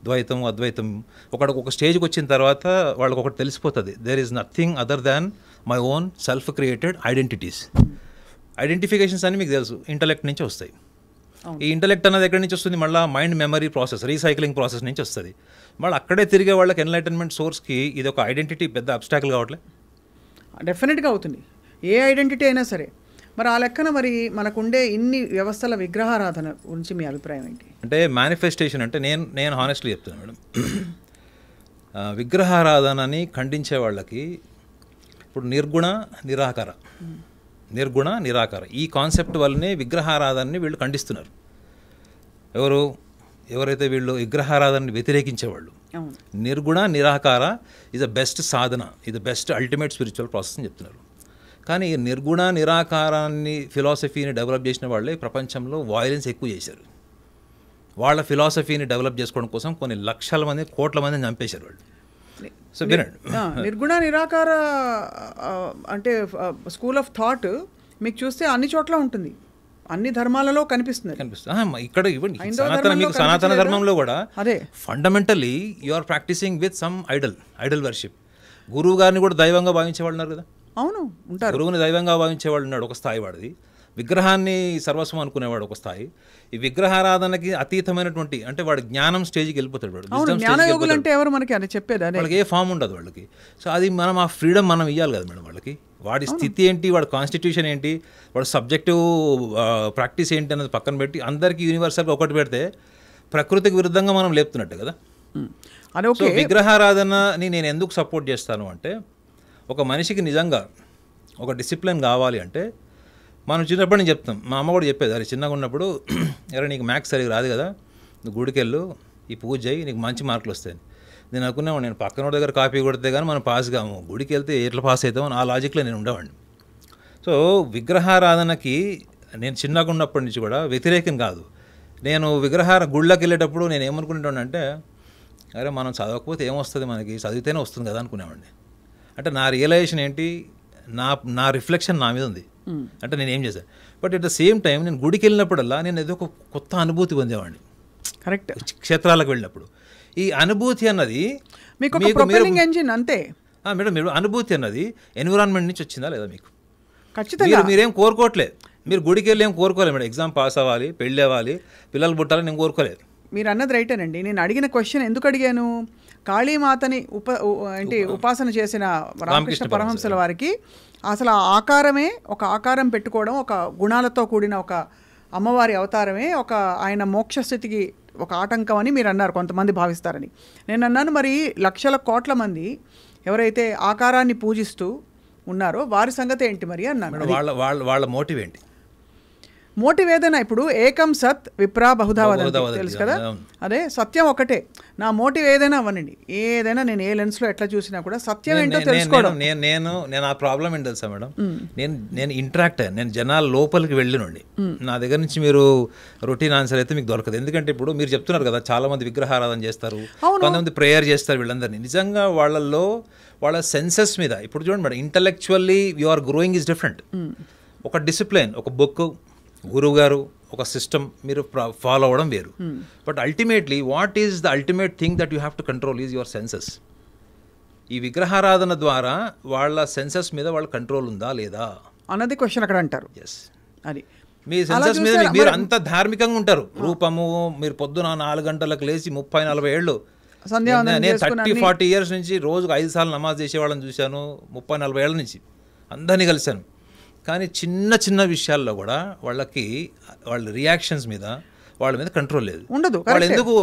ద్వైతం అద్వైతం. ఒక స్టేజ్కి వచ్చిన తర్వాత వాళ్ళకి ఒకటి తెలిసిపోతుంది, there is nothing other than my own self created identities. Identifications అన్ని మీకు తెలుసు ఇంటలెక్ట్ నుంచి వస్తాయి. ఈ ఇంటలెక్ట్ అన్నది ఎక్కడి నుంచి వస్తుంది? మళ్ళీ mind memory process, recycling process నుంచి వస్తుంది. మళ్ళీ అక్కడే తిరిగే వాళ్ళకి ఎన్లైటన్మెంట్ సోర్స్కి ఇది ఒక ఐడెంటిటీ పెద్ద అబ్స్టాకిల్ కావట్లే. డెఫినెట్గా అవుతుంది, ఏ ఐడెంటిటీ అయినా సరే. మరి ఆ లెక్కన మరి మనకుండే ఇన్ని వ్యవస్థల విగ్రహారాధన గురించి మీ అభిప్రాయం ఏంటి? అంటే మేనిఫెస్టేషన్ అంటే నేను హానెస్ట్లీ చెప్తాను మేడం, విగ్రహారాధనని ఖండించే వాళ్ళకి ఇప్పుడు నిర్గుణ నిరాకార ఈ కాన్సెప్ట్ వల్లనే విగ్రహారాధనని వీళ్ళు ఖండిస్తున్నారు. ఎవరైతే వీళ్ళు విగ్రహారాధనని వ్యతిరేకించేవాళ్ళు, నిర్గుణ నిరాకార ఈజ్ ద బెస్ట్ సాధన, ఇది the best ultimate spiritual process అని చెప్తున్నారు. కానీ నిర్గుణ నిరాకారాన్ని ఫిలాసఫీని డెవలప్ చేసిన వాళ్ళే ప్రపంచంలో వాయిలెన్స్ ఎక్కువ చేశారు. వాళ్ళ ఫిలాసఫీని డెవలప్ చేసుకోవడం కోసం కొన్ని లక్షల మంది, కోట్ల మందిని చంపేశారు వాళ్ళు. సో నిర్గుణ నిరాకార అంటే స్కూల్ ఆఫ్ థాట్ మీకు చూస్తే అన్ని చోట్ల ఉంటుంది, అన్ని ధర్మాలలో కనిపిస్తుంది. ఇక్కడ సనాతన ధర్మంలో కూడా అదే fundamentally you are practising with some idol worship. గురువు గారిని కూడా దైవంగా భావించేవాళ్ళు ఉన్నారు కదా. అవును, ఉంటారు. గురువుని దైవంగా భావించేవాడు ఉన్నాడు ఒక స్థాయి, వాడిది. విగ్రహాన్ని సర్వస్వం అనుకునేవాడు ఒక స్థాయి. ఈ విగ్రహారాధనకి అతీతమైనటువంటి అంటే వాడు జ్ఞానం స్టేజ్కి వెళ్ళిపోతాడు. వాడు అంటే ఎవరు మనకి అని చెప్పేది, వాళ్ళకి ఏ ఫామ్ ఉండదు వాళ్ళకి. సో అది మనం ఆ ఫ్రీడమ్ మనం ఇవ్వాలి కదా మేడం వాళ్ళకి. వాడి స్థితి ఏంటి, వాడి కాన్స్టిట్యూషన్ ఏంటి, వాడి సబ్జెక్టివ్ ప్రాక్టీస్ ఏంటి అన్నది పక్కన పెట్టి అందరికీ యూనివర్సల్గా ఒకటి పెడితే ప్రకృతికి విరుద్ధంగా మనం లేపుతున్నట్టు కదా. సో విగ్రహారాధనని నేను ఎందుకు సపోర్ట్ చేస్తాను అంటే, ఒక మనిషికి నిజంగా ఒక డిసిప్లిన్ కావాలి అంటే మనం చిన్నప్పుడు నేను చెప్తాం, మా అమ్మ కూడా చెప్పేది, అది చిన్నగా ఉన్నప్పుడు, ఎవరైనా నీకు మ్యాథ్స్ సరిగ్గా రాదు కదా, నువ్వు గుడికి వెళ్ళు, ఈ పూజ చేయి, నీకు మంచి మార్కులు వస్తాయి. నేను అనుకున్నాను, నేను పక్కన దగ్గర కాపీ కొడితే కానీ మనం పాస్ కాము, గుడికి వెళ్తే ఎట్లా పాస్ అవుతామో ఆ లాజిక్లో నేను ఉండేవాడిని. సో విగ్రహారాధనకి నేను చిన్నగా ఉన్నప్పటి నుంచి కూడా వ్యతిరేకం కాదు. నేను గుళ్ళకి వెళ్ళేటప్పుడు నేను ఏమనుకుంటాను అంటే, అరే మనం చదవకపోతే ఏమొస్తుంది, మనకి చదివితేనే వస్తుంది కదా అనుకునేవాడిని. అంటే నా రియలైజేషన్ ఏంటి, నా రిఫ్లెక్షన్ నా మీద ఉంది, అంటే నేను ఏం చేశాను. But at the same time నేను గుడికి వెళ్ళినప్పుడల్లా నేను ఏదో ఒక కొత్త అనుభూతి పొందేవాడిని. కరెక్ట్. క్షేత్రాలకు వెళ్ళినప్పుడు ఈ అనుభూతి అన్నది అంతే మేడం. మీరు అనుభూతి అన్నది ఎన్విరాన్మెంట్ నుంచి వచ్చిందా లేదా మీకు? ఖచ్చితంగా. మీరేం కోరుకోవట్లేదు, మీరు గుడికి వెళ్ళి ఏం కోరుకోలేదు మేడం. ఎగ్జామ్ పాస్ అవ్వాలి, పెళ్ళి అవ్వాలి, పిల్లలు పుట్టాలని నేను కోరుకోలేదు. మీరు అన్నది రైటేనండి. నేను అడిగిన క్వశ్చన్ ఎందుకు అడిగాను, కాళీమాతని ఉపాసన చేసిన రామకృష్ణ పరమహంసల వారికి అసలు ఆ ఆకారమే, ఒక ఆకారం పెట్టుకోవడం, ఒక గుణాలతో కూడిన ఒక అమ్మవారి అవతారమే ఒక ఆయన మోక్షస్థితికి ఒక ఆటంకం అని మీరు అన్నారు, కొంతమంది భావిస్తారని. నేను అన్నాను, మరి లక్షల కోట్ల మంది ఎవరైతే ఆకారాన్ని పూజిస్తూ ఉన్నారో వారి సంగతి ఏంటి మరి అన్నాను. వాళ్ళ మోటివ్ ఏంటి? మోటివ్ ఏదైనా, ఇప్పుడు ఏకం సత్ విప్రా బహుధా వదంతి తెలుసు కదా, అదే సత్యం ఒకటే. నా మోటివ్ ఏదైనా అవ్వనండి, ఏదైనా నేను ఏ లెన్స్లో ఎట్లా చూసినా కూడా సత్యం ఏంటో తెలుసుకోవడం. నేను ఆ ప్రాబ్లం ఏంటి తెలుసా మేడం, నేను ఇంటరాక్ట్ అయ్యాను, నేను జనాల లోపలికి వెళ్ళినండి. నా దగ్గర నుంచి మీరు రొటీన్ ఆన్సర్ అయితే మీకు దొరకదు. ఎందుకంటే ఇప్పుడు మీరు చెప్తున్నారు కదా, చాలా మంది విగ్రహారాధన చేస్తారు, కొంతమంది ప్రేయర్ చేస్తారు. వీళ్ళందరినీ నిజంగా వాళ్ళ సెన్సెస్ మీద ఇప్పుడు చూడండి madam, intellectually you are growing is different. ఒక డిసిప్లిన్, ఒక బుక్, గురువు గారు, ఒక సిస్టమ్ మీరు ఫాలో అవ్వడం వేరు. But ultimately what is the ultimate thing that you have to control is your senses. ఈ విగ్రహారాధన ద్వారా వాళ్ళ సెన్సెస్ మీద వాళ్ళ కంట్రోల్ ఉందా లేదా అన్నది క్వశ్చన్ అక్కడ అంటారు. ఎస్, అది మీ సెన్సెస్ మీద మీరు అంత ధార్మికంగా ఉంటారు. రూపము, మీరు పొద్దున 4 గంటలకు లేచి 30-40 ఏళ్ళు, నేను 30-40 ఇయర్స్ నుంచి రోజుకు 5 సార్లు నమాజ్ చేసేవాళ్ళని చూశాను, 30-40 ఏళ్ళ నుంచి అందరినీ కలిశాను. కానీ చిన్న చిన్న విషయాల్లో కూడా వాళ్ళ రియాక్షన్స్ మీద వాళ్ళ మీద కంట్రోల్ లేదు, ఉండదు.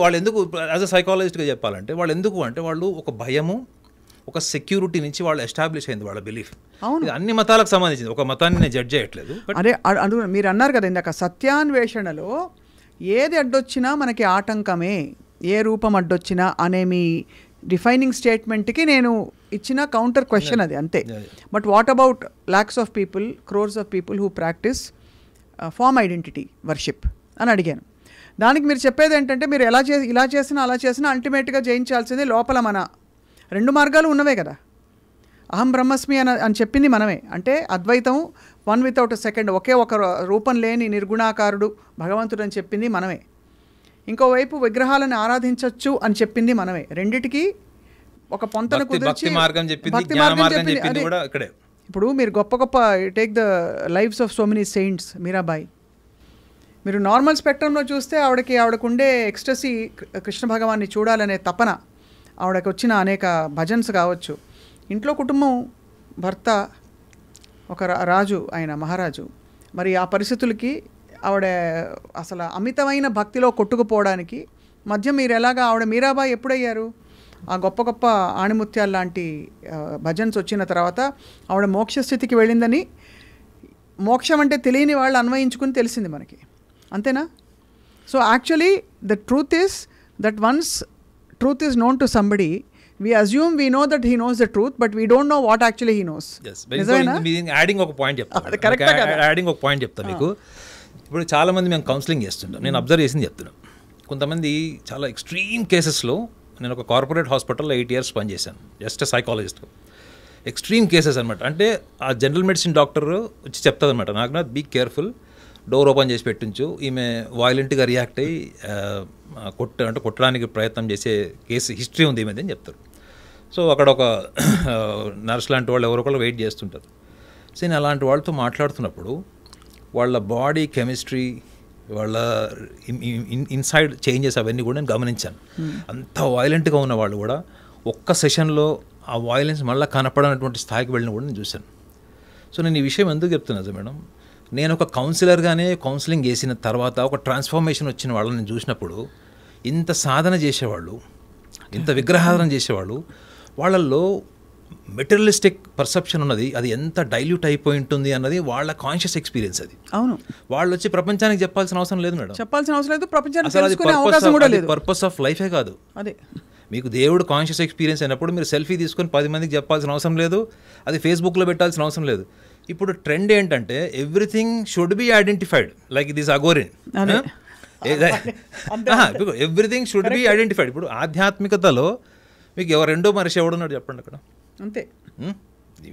వాళ్ళు ఎందుకు యాజ్ అ సైకాలజిస్ట్గా చెప్పాలంటే వాళ్ళు ఒక భయము, ఒక సెక్యూరిటీ నుంచి వాళ్ళు ఎస్టాబ్లిష్ అయింది వాళ్ళ బిలీఫ్. ఇది అన్ని మతాలకు సంబంధించింది, ఒక మతాన్ని నేను జడ్జ్ చేయట్లేదు. అదే మీరు అన్నారు కదా ఇందాక, సత్యాన్వేషణలో ఏది అడ్డొచ్చినా మనకి ఆటంకమే, ఏ రూపం అడ్డొచ్చినా అనే మీ డిఫైనింగ్ స్టేట్మెంట్కి నేను ఇచ్చిన కౌంటర్ క్వశ్చన్ అది అంతే. But what about lakhs of people, crores of people who practise form identity worship అని అడిగాను. దానికి మీరు చెప్పేది ఏంటంటే మీరు ఇలా చేసినా అలా చేసినా అల్టిమేట్గా జయించాల్సింది లోపల మన 2 మార్గాలు ఉన్నవే కదా. అహం బ్రహ్మస్మి అని చెప్పింది మనమే. అంటే అద్వైతం వన్ వితౌట్ సెకండ్, ఒకే ఒక రూపం లేని నిర్గుణాకారుడు భగవంతుడు అని చెప్పింది మనమే. ఇంకోవైపు విగ్రహాలను ఆరాధించవచ్చు అని చెప్పింది మనమే. రెండిటికి ఒక పొంతన కుదిర్చి భక్తి మార్గం చెప్పింది కూడా ఇక్కడే. ఇప్పుడు మీరు గొప్ప take the lifes of so many saints. Mirabai మీరు నార్మల్ స్పెక్ట్రంలో చూస్తే ఆవిడకుండే ఎక్స్టసీ, కృష్ణ భగవాన్ని చూడాలనే తపన, ఆవిడకి వచ్చిన అనేక భజన్స్ కావచ్చు, ఇంట్లో కుటుంబం, భర్త ఒక రాజు, ఆయన మహారాజు, మరి ఆ పరిస్థితులకి ఆవిడ అసలు అమితమైన భక్తిలో కొట్టుకుపోవడానికి మధ్య మీరు ఎలాగా ఆవిడ మీరాబాయి ఎప్పుడయ్యారు? ఆ గొప్ప ఆణిముత్యాలు లాంటి భజన్స్ వచ్చిన తర్వాత ఆవిడ మోక్షస్థితికి వెళ్ళిందని, మోక్షం అంటే తెలియని వాళ్ళు అన్వయించుకుని తెలిసింది మనకి, అంతేనా? So actually the truth is that once truth is known to somebody, we assume we know that he knows the truth, but we don't know what actually he knows. Yes, adding ఒక పాయింట్ చెప్తా మీకు. ఇప్పుడు చాలామంది మేము కౌన్సిలింగ్ చేస్తుంటాం, నేను అబ్జర్వ్ చేసింది చెప్తున్నాను. కొంతమంది చాలా ఎక్స్ట్రీమ్ కేసెస్లో, నేను ఒక కార్పొరేట్ హాస్పిటల్లో 8 years పనిచేశాను జస్ట్ సైకాలజిస్ట్. ఎక్స్ట్రీమ్ కేసెస్ అనమాట. అంటే ఆ జనరల్ మెడిసిన్ డాక్టర్ వచ్చి చెప్తుంది అనమాట, నాకు బీ కేర్ఫుల్, డోర్ ఓపెన్ చేసి పెట్టించు, ఈమె వాయిలెంట్గా రియాక్ట్ అయ్యి కొట్టడానికి ప్రయత్నం చేసే కేసు హిస్టరీ ఉంది ఈమెది అని చెప్తారు. సో అక్కడ ఒక నర్స్ లాంటి వాళ్ళు ఎవరొకళ్ళు వెయిట్ చేస్తుంటారు. సో నేను అలాంటి వాళ్ళతో మాట్లాడుతున్నప్పుడు వాళ్ళ బాడీ కెమిస్ట్రీ, వాళ్ళ ఇన్సైడ్ చేంజెస్ అవన్నీ కూడా నేను గమనించాను. అంత వాయిలెంట్గా ఉన్న వాళ్ళు కూడా ఒక్క సెషన్లో ఆ వాయిలెన్స్ మళ్ళీ కనపడనటువంటి స్థాయికి వెళ్ళిన కూడా నేను చూశాను. సో నేను ఈ విషయం ఎందుకు చెప్తున్నా మేడం, నేను ఒక కౌన్సిలర్గానే కౌన్సిలింగ్ చేసిన తర్వాత ఒక ట్రాన్స్ఫర్మేషన్ వచ్చిన వాళ్ళని నేను చూసినప్పుడు, ఇంత సాధన చేసేవాళ్ళు, ఇంత విగ్రహాధన చేసేవాళ్ళు, వాళ్ళల్లో మెటీరియలిస్టిక్ పర్సెప్షన్ ఉన్నది, అది ఎంత డైల్యూట్ అయిపోయి ఉంటుంది అన్నది వాళ్ళ కాన్షియస్ ఎక్స్పీరియన్స్. అది అవును, వాళ్ళు వచ్చి ప్రపంచానికి చెప్పాల్సిన అవసరం లేదు మేడం, చెప్పాల్సిన అవసరం లేదు, ప్రపంచానికి పర్పస్ ఆఫ్ లైఫే కాదు. అదే మీకు దేవుడు కాన్షియస్ ఎక్స్పీరియన్స్ అయినప్పుడు మీరు సెల్ఫీ తీసుకొని 10 మందికి చెప్పాల్సిన అవసరం లేదు, అది ఫేస్బుక్లో పెట్టాల్సిన అవసరం లేదు. ఇప్పుడు ట్రెండ్ ఏంటంటే everything should be identified, like this అగోరిన్, ఎవ్రీథింగ్ షుడ్ బి ఐడెంటిఫైడ్. ఇప్పుడు ఆధ్యాత్మికతలో మీకు రెండో మనిషి ఎవడున్నాడు చెప్పండి అక్కడ, అంతే.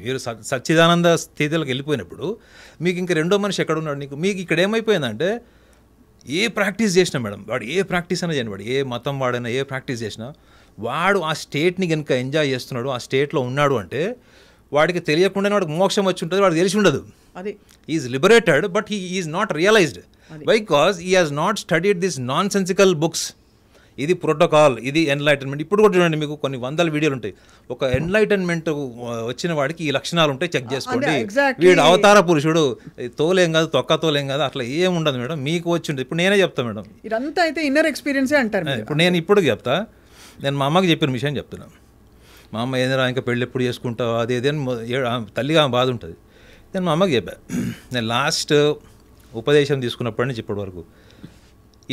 మీరు సచ్చిదానంద స్థితిలోకి వెళ్ళిపోయినప్పుడు మీకు ఇంకా రెండో మనిషి ఎక్కడున్నాడు? మీకు ఇక్కడ ఏమైపోయిందంటే, ఏ ప్రాక్టీస్ చేసినా మేడం, వాడు ఏ ప్రాక్టీస్ అయినా చేయను, వాడు ఏ మతం వాడైనా ఏ ప్రాక్టీస్ చేసినా, వాడు ఆ స్టేట్ని కనుక ఎంజాయ్ చేస్తున్నాడు, ఆ స్టేట్లో ఉన్నాడు అంటే వాడికి తెలియకుండానే వాడికి మోక్షం వచ్చి ఉంటుంది, వాడికి తెలిసి ఉండదు. అది is liberated, but he is not realised because he has not studied this nonsensical books. ఇది ప్రోటోకాల్, ఇది ఎన్లైటన్మెంట్. ఇప్పుడు కూడా చూడండి, మీకు కొన్ని 100 వీడియోలు ఉంటాయి. ఒక ఎన్లైటన్మెంట్ వచ్చిన వాడికి ఈ లక్షణాలు ఉంటాయి, చెక్ చేసుకోండి. వీడు అవతార పురుషుడు, తోలేం కాదు, తొక్క తోలేం కాదు, అట్లా ఏం ఉండదు మేడం, మీకు వచ్చి ఉంటుంది. ఇప్పుడు నేనే చెప్తాను మేడం, ఇదంతా అయితే ఇన్నర్ ఎక్స్పీరియన్సే అంటారు. ఇప్పుడు నేను ఇప్పుడు చెప్తా, నేను మా అమ్మకి చెప్పిన విషయం చెప్తున్నాను. మా అమ్మ ఏదైనా ఇంకా పెళ్ళి ఎప్పుడు చేసుకుంటావు అది ఏదైనా తల్లిగా బాధ ఉంటుంది. నేను మా అమ్మకి చెప్పాను, నేను లాస్ట్ ఉపదేశం తీసుకున్నప్పటి నుంచి ఇప్పటి వరకు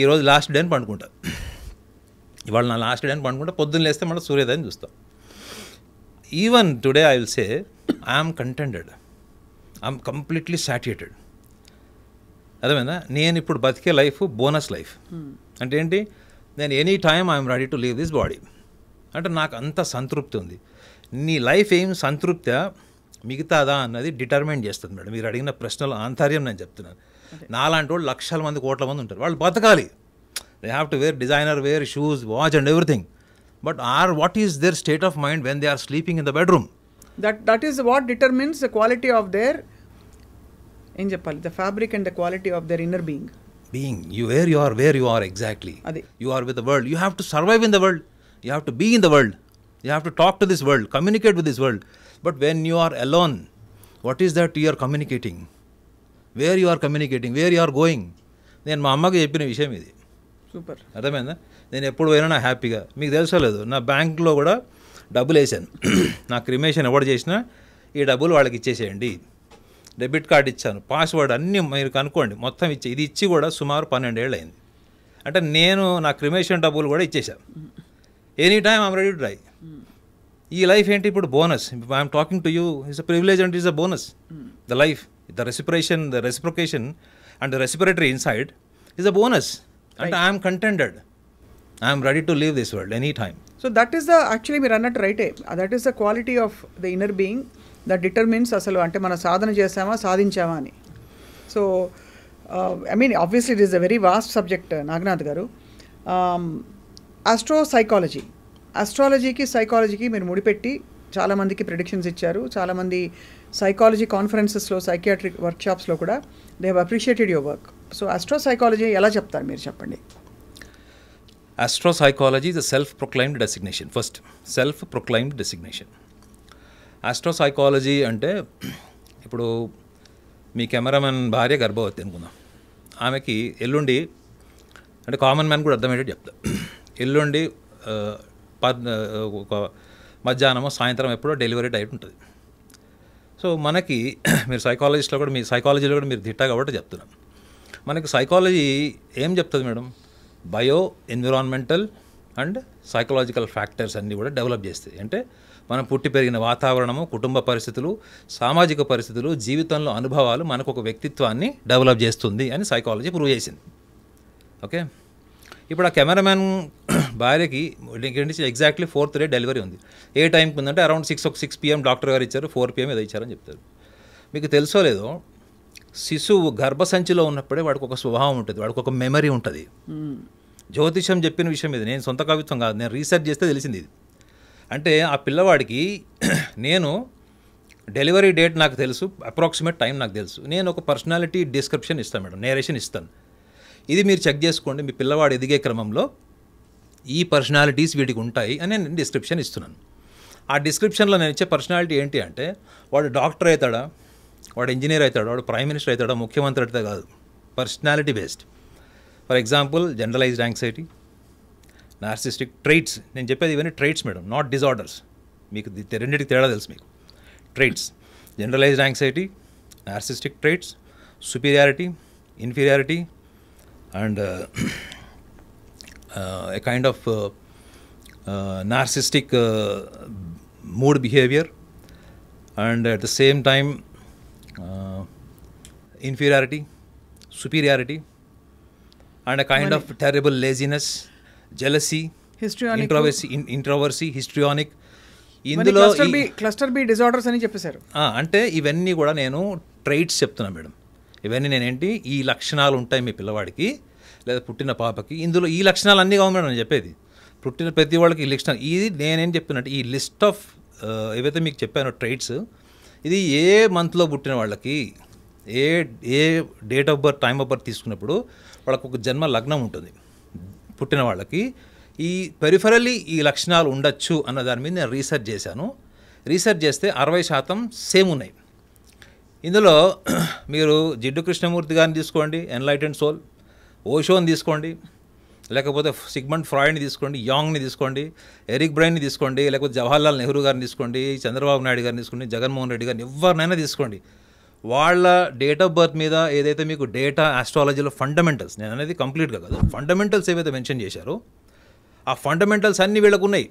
ఈరోజు లాస్ట్ డే అని పండుకుంటా, ఇవాళ నా లాస్ట్ డే అని పండుకుంటా, పొద్దున్న లేస్తే మళ్ళీ సూర్యోదయం చూస్తాం. Even today I will say I'm contented, I'm completely satiated. అర్థమైందా? నేను ఇప్పుడు బతికే లైఫ్ బోనస్ లైఫ్. అంటే ఏంటి, నేను any time I'm ready to leave this body. అంటే నాకు అంత సంతృప్తి ఉంది. నీ లైఫ్ ఏం సంతృప్తా మిగతాదా అన్నది డిటర్మైన్ చేస్తుంది మేడం. మీరు అడిగిన ప్రశ్నలో ఆంతర్యం నేను చెప్తున్నాను. నాలాంటి వాళ్ళు లక్షల మంది, కోట్ల మంది ఉంటారు, వాళ్ళు బతకాలి. They have to wear designer wear, shoes, watch and everything. But what is their state of mind when they are sleeping in the bedroom? That is what determines the quality of their, ఏం చెప్పాలి, the fabric and the quality of their inner being. where you are exactly. You are with the world. You have to survive in the world. You have to be in the world. You have to talk to this world, communicate with this world. But when you are alone, what is that you are communicating? Where you are communicating? Where you are going? నేను మా అమ్మకి చెప్పిన విషయం ఇది. సూపర్, అర్థమైందా? నేను ఎప్పుడు పోయినా నా హ్యాపీగా, మీకు తెలుసలేదు, నా బ్యాంకులో కూడా డబ్బులు వేసాను. నా క్రిమేషన్ ఎవరు చేసినా ఈ డబ్బులు వాళ్ళకి ఇచ్చేసేయండి. డెబిట్ కార్డు ఇచ్చాను, పాస్వర్డ్ అన్నీ మీరు కనుక్కోండి, మొత్తం ఇది ఇచ్చి కూడా సుమారు 12 ఏళ్ళు అయింది. అంటే నేను నా క్రిమేషన్ డబ్బులు కూడా ఇచ్చేసాను. Any time I'm ready to die. ఈ లైఫ్ ఏంటి ఇప్పుడు bonus. I'm talking to you, it's a privilege and it's a bonus. The life, the reciprocation and the respiratory inside is a bonus. అంటే I'm contented, I'm ready to leave this world any time. So that is the actually మీరు అన్నట్టు రైటే, that is the quality of the inner being that determines అసలు అంటే మనం సాధన చేసామా సాధించామా అని. So I mean obviously it is a very vast subject Naganath garu. ఆస్ట్రాలజీకి సైకాలజీకి మీరు ముడిపెట్టి చాలామందికి ప్రిడిక్షన్స్ ఇచ్చారు. చాలామంది సైకాలజీ కాన్ఫరెన్సెస్లో, సైకియాట్రిక్ వర్క్షాప్స్లో కూడా they have appreciated your work. So astropsychology ఎలా చెప్తారు మీరు, చెప్పండి. Astropsychology is a self-proclaimed designation. First, self-proclaimed designation. Astropsychology అంటే ఇప్పుడు మీ కెమెరామెన్ భార్య గర్భవతి అనుకుందాం. ఆమెకి ఎల్లుండి, అంటే కామన్ మ్యాన్ కూడా అర్థమయ్యేటట్టు చెప్తా, ఎల్లుండి ఒక మధ్యాహ్నమో సాయంత్రం ఎప్పుడో డెలివరీ డేట్ ఉంటుంది. సో మనకి మీరు సైకాలజిస్ట్లో కూడా, మీ సైకాలజీలో కూడా మీరు దిట్టా కాబట్టి చెప్తున్నాను. మనకి సైకాలజీ ఏం చెప్తుంది madam? Bio, environmental and psychological factors అన్నీ కూడా డెవలప్ చేస్తాయి. అంటే మనం పుట్టి పెరిగిన వాతావరణము, కుటుంబ పరిస్థితులు, సామాజిక పరిస్థితులు, జీవితంలో అనుభవాలు మనకు ఒక వ్యక్తిత్వాన్ని డెవలప్ చేస్తుంది అని సైకాలజీ ప్రూవ్ చేసింది. ఓకే, ఇప్పుడు ఆ కెమెరామ్యాన్ భార్యకి ఎగ్జాక్ట్లీ 4th డే డెలివరీ ఉంది. ఏ టైంకి ఉందంటే అరౌండ్ 6 PM డాక్టర్ గారు ఇచ్చారు, 4 PM ఏదో ఇచ్చారని చెప్తారు. మీకు తెలుసో లేదో, శిశువు గర్భసంచిలో ఉన్నప్పుడే వాడికి ఒక స్వభావం ఉంటుంది, వాడికి ఒక మెమరీ ఉంటుంది. జ్యోతిషం చెప్పిన విషయం ఇది, నేను సొంత కవిత్వం కాదు, నేను రీసెర్చ్ చేస్తే తెలిసింది ఇది. అంటే ఆ పిల్లవాడికి నేను డెలివరీ డేట్ నాకు తెలుసు, అప్రాక్సిమేట్ టైం నాకు తెలుసు, నేను ఒక పర్సనాలిటీ డిస్క్రిప్షన్ ఇస్తాను మేడం, నేరేషన్ ఇస్తాను. ఇది మీరు చెక్ చేసుకోండి, మీ పిల్లవాడు ఎదిగే క్రమంలో ఈ పర్సనాలిటీస్ వీటికి ఉంటాయి అని నేను డిస్క్రిప్షన్ ఇస్తున్నాను. ఆ డిస్క్రిప్షన్లో నేను ఇచ్చే పర్సనాలిటీ ఏంటి అంటే, వాడు డాక్టర్ అవుతాడా, వాడు ఇంజనీర్ అవుతాడు, వాడు ప్రైమ్ మినిస్టర్ అవుతాడా, ముఖ్యమంత్రి అవుతాడా కాదు, personality based. For example generalised anxiety, narcissistic traits. నేను చెప్పేది ఇవన్నీ ట్రైట్స్ మేడం, నాట్ డిజార్డర్స్. మీకు రెండింటికి తేడా తెలుసు మీకు. Traits, generalised anxiety, narcissistic traits, superiority, inferiority and a kind of narcissistic mood behavior, and at the same time inferiority, superiority, and a kind of terrible laziness, jealousy, introversy, histrionic. ఇందులో క్లస్టర్ బి డిజార్డర్స్ అని చెప్పేశారు. అంటే ఇవన్నీ కూడా నేను ట్రైట్స్ చెప్తున్నా మేడం. ఇవన్నీ నేనేంటి, ఈ లక్షణాలు ఉంటాయి మీ పిల్లవాడికి లేదా పుట్టిన పాపకి, ఇందులో ఈ లక్షణాలు అన్నీ కావు మేడం నేను చెప్పేది. పుట్టిన ప్రతి వాళ్ళకి ఈ లక్షణాలు, ఇది నేనేం చెప్తున్నట్టు ఈ లిస్ట్ ఆఫ్ ఏవైతే మీకు చెప్పానో ట్రైట్స్, ఇది ఏ మంత్లో పుట్టిన వాళ్ళకి, ఏ date of birth, time of birth తీసుకున్నప్పుడు వాళ్ళకు ఒక జన్మ లగ్నం ఉంటుంది. పుట్టిన వాళ్ళకి ఈ పెరిఫరల్లీ ఈ లక్షణాలు ఉండొచ్చు అన్న దాని మీద నేను రీసెర్చ్ చేశాను. రీసెర్చ్ చేస్తే 60% సేమ్ ఉన్నాయి. ఇందులో మీరు జిడ్డు కృష్ణమూర్తి గారిని తీసుకోండి, ఎన్లైటెండ్ సోల్, ఓషోని తీసుకోండి, లేకపోతే సిగ్మండ్ ఫ్రాయిడ్ని తీసుకోండి, యాంగ్ని తీసుకోండి, ఎరిక్ బ్రైన్ని తీసుకోండి, లేకపోతే జవహర్లాల్ నెహ్రూ గారిని తీసుకోండి, చంద్రబాబు నాయుడు గారిని తీసుకోండి, జగన్మోహన్ రెడ్డి గారిని, ఎవరినైనా తీసుకోండి. వాళ్ళ డేట్ ఆఫ్ బర్త్ మీద ఏదైతే మీకు డేటా ఆస్ట్రాలజీలో ఫండమెంటల్స్, నేను అనేది కంప్లీట్గా కాదు, ఫండమెంటల్స్ ఏవైతే మెన్షన్ చేశారో ఆ ఫండమెంటల్స్ అన్నీ వీళ్ళకు ఉన్నాయి.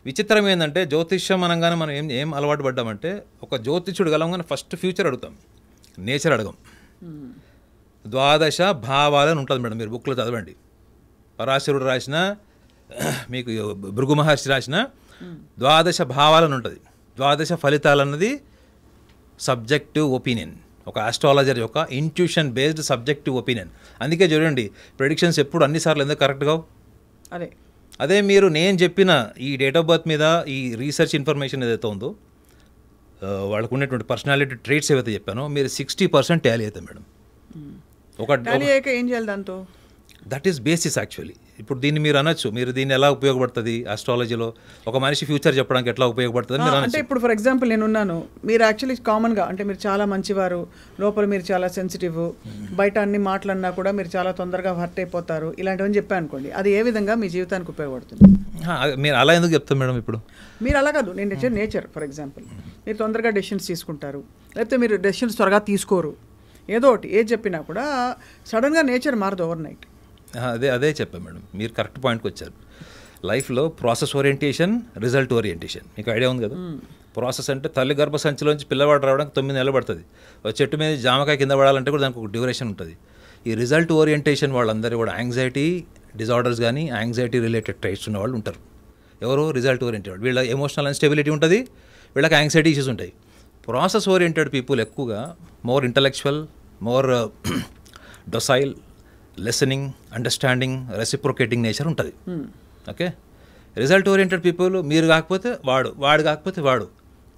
విచిత్రం ఏంటంటే, జ్యోతిష్యం అనగానే మనం ఏం అలవాటు పడ్డామంటే, ఒక జ్యోతిష్యుడు గలవగానే ఫస్ట్ ఫ్యూచర్ అడుగుతాం, నేచర్ అడగం. ద్వాదశ భావాలని ఉంటుంది మేడం, మీరు బుక్లో చదవండి. పరాశరుడు రాసిన, మీకు భృగు మహర్షి రాసిన ద్వాదశ భావాలని ఉంటుంది. ద్వాదశ ఫలితాలన్నది సబ్జెక్టివ్ ఒపీనియన్, ఒక ఆస్ట్రాలజర్ యొక్క ఇంట్యూషన్ బేస్డ్ సబ్జెక్టివ్ ఒపీనియన్. అందుకే చూడండి, ప్రెడిక్షన్స్ ఎప్పుడు అన్నిసార్లు ఎందుకు కరెక్ట్గా అదే మీరు నేను చెప్పిన ఈ డేట్ ఆఫ్ బర్త్ మీద ఈ రీసెర్చ్ ఇన్ఫర్మేషన్ ఏదైతే ఉందో, వాళ్ళకు ఉన్నటువంటి పర్సనాలిటీ ట్రేట్స్ ఏవైతే చెప్పానో, మీరు 60% టాలీ అవుతాయి మేడం. ఏం చేయాలి దాంతో? That is basis actually. ఇప్పుడు దీన్ని మీరు అనొచ్చు, మీరు దీన్ని ఎలా ఉపయోగపడుతుంది ఆస్ట్రాలజీలో, ఒక మనిషి ఫ్యూచర్ చెప్పడానికి ఎట్లా ఉపయోగపడుతుంది మీరు అంటే ఇప్పుడు ఫర్ ఎగ్జాంపుల్ నేనున్నాను, మీరు యాక్చువల్లీ కామన్గా అంటే మీరు చాలా మంచివారు, లోపల మీరు చాలా సెన్సిటివ్, బయట అన్ని మాటలన్నా కూడా మీరు చాలా తొందరగా హర్ట్ అయిపోతారు, ఇలాంటివన్నీ చెప్పాను అనుకోండి, అది ఏ విధంగా మీ జీవితానికి ఉపయోగపడుతుంది? మీరు అలా ఎందుకు చెప్తారు మేడం? ఇప్పుడు మీరు అలా కాదు, నేను నేచర్ ఫర్ ఎగ్జాంపుల్, మీరు తొందరగా డెసిషన్స్ తీసుకుంటారు, లేకపోతే మీరు డెసిషన్స్ త్వరగా తీసుకోరు, ఏదో ఒకటి ఏది చెప్పినా కూడా సడన్గా నేచర్ మారదు ఓవర్ నైట్. అదే చెప్పాను మేడం, మీరు కరెక్ట్ పాయింట్కి వచ్చారు. లైఫ్లో ప్రాసెస్ ఓరియంటేషన్, రిజల్ట్ ఓరియంటేషన్. మీకు ఐడియా ఉంది కదా. ప్రాసెస్ అంటే తల్లి గర్భసంచిలోంచి పిల్లవాడు రావడానికి 9 నెలలు పడుతుంది. చెట్టు మీద జామకాయ కింద పడాలంటే కూడా దానికి ఒక డ్యూరేషన్ ఉంటుంది. ఈ రిజల్ట్ ఓరియంటేషన్ వాళ్ళందరూ కూడా యాంగ్జైటీ డిజార్డర్స్ కానీ యాంగ్జైటీ రిలేటెడ్ ట్రైట్స్ ఉన్న వాళ్ళు ఉంటారు. ఎవరు రిజల్ట్ ఓరియంటెడ్, వీళ్ళ ఎమోషనల్ అన్స్టెబిలిటీ ఉంటుంది, వీళ్ళకి యాంగ్జైటీ ఇష్యూస్ ఉంటాయి. ప్రాసెస్ ఓరియంటెడ్ పీపుల్ ఎక్కువగా more intellectual, more docile, listening, understanding, reciprocating nature ఉంటుంది. ఓకే. రిజల్ట్ ఓరియంటెడ్ పీపుల్ మీరు కాకపోతే వాడు, వాడు కాకపోతే వాడు,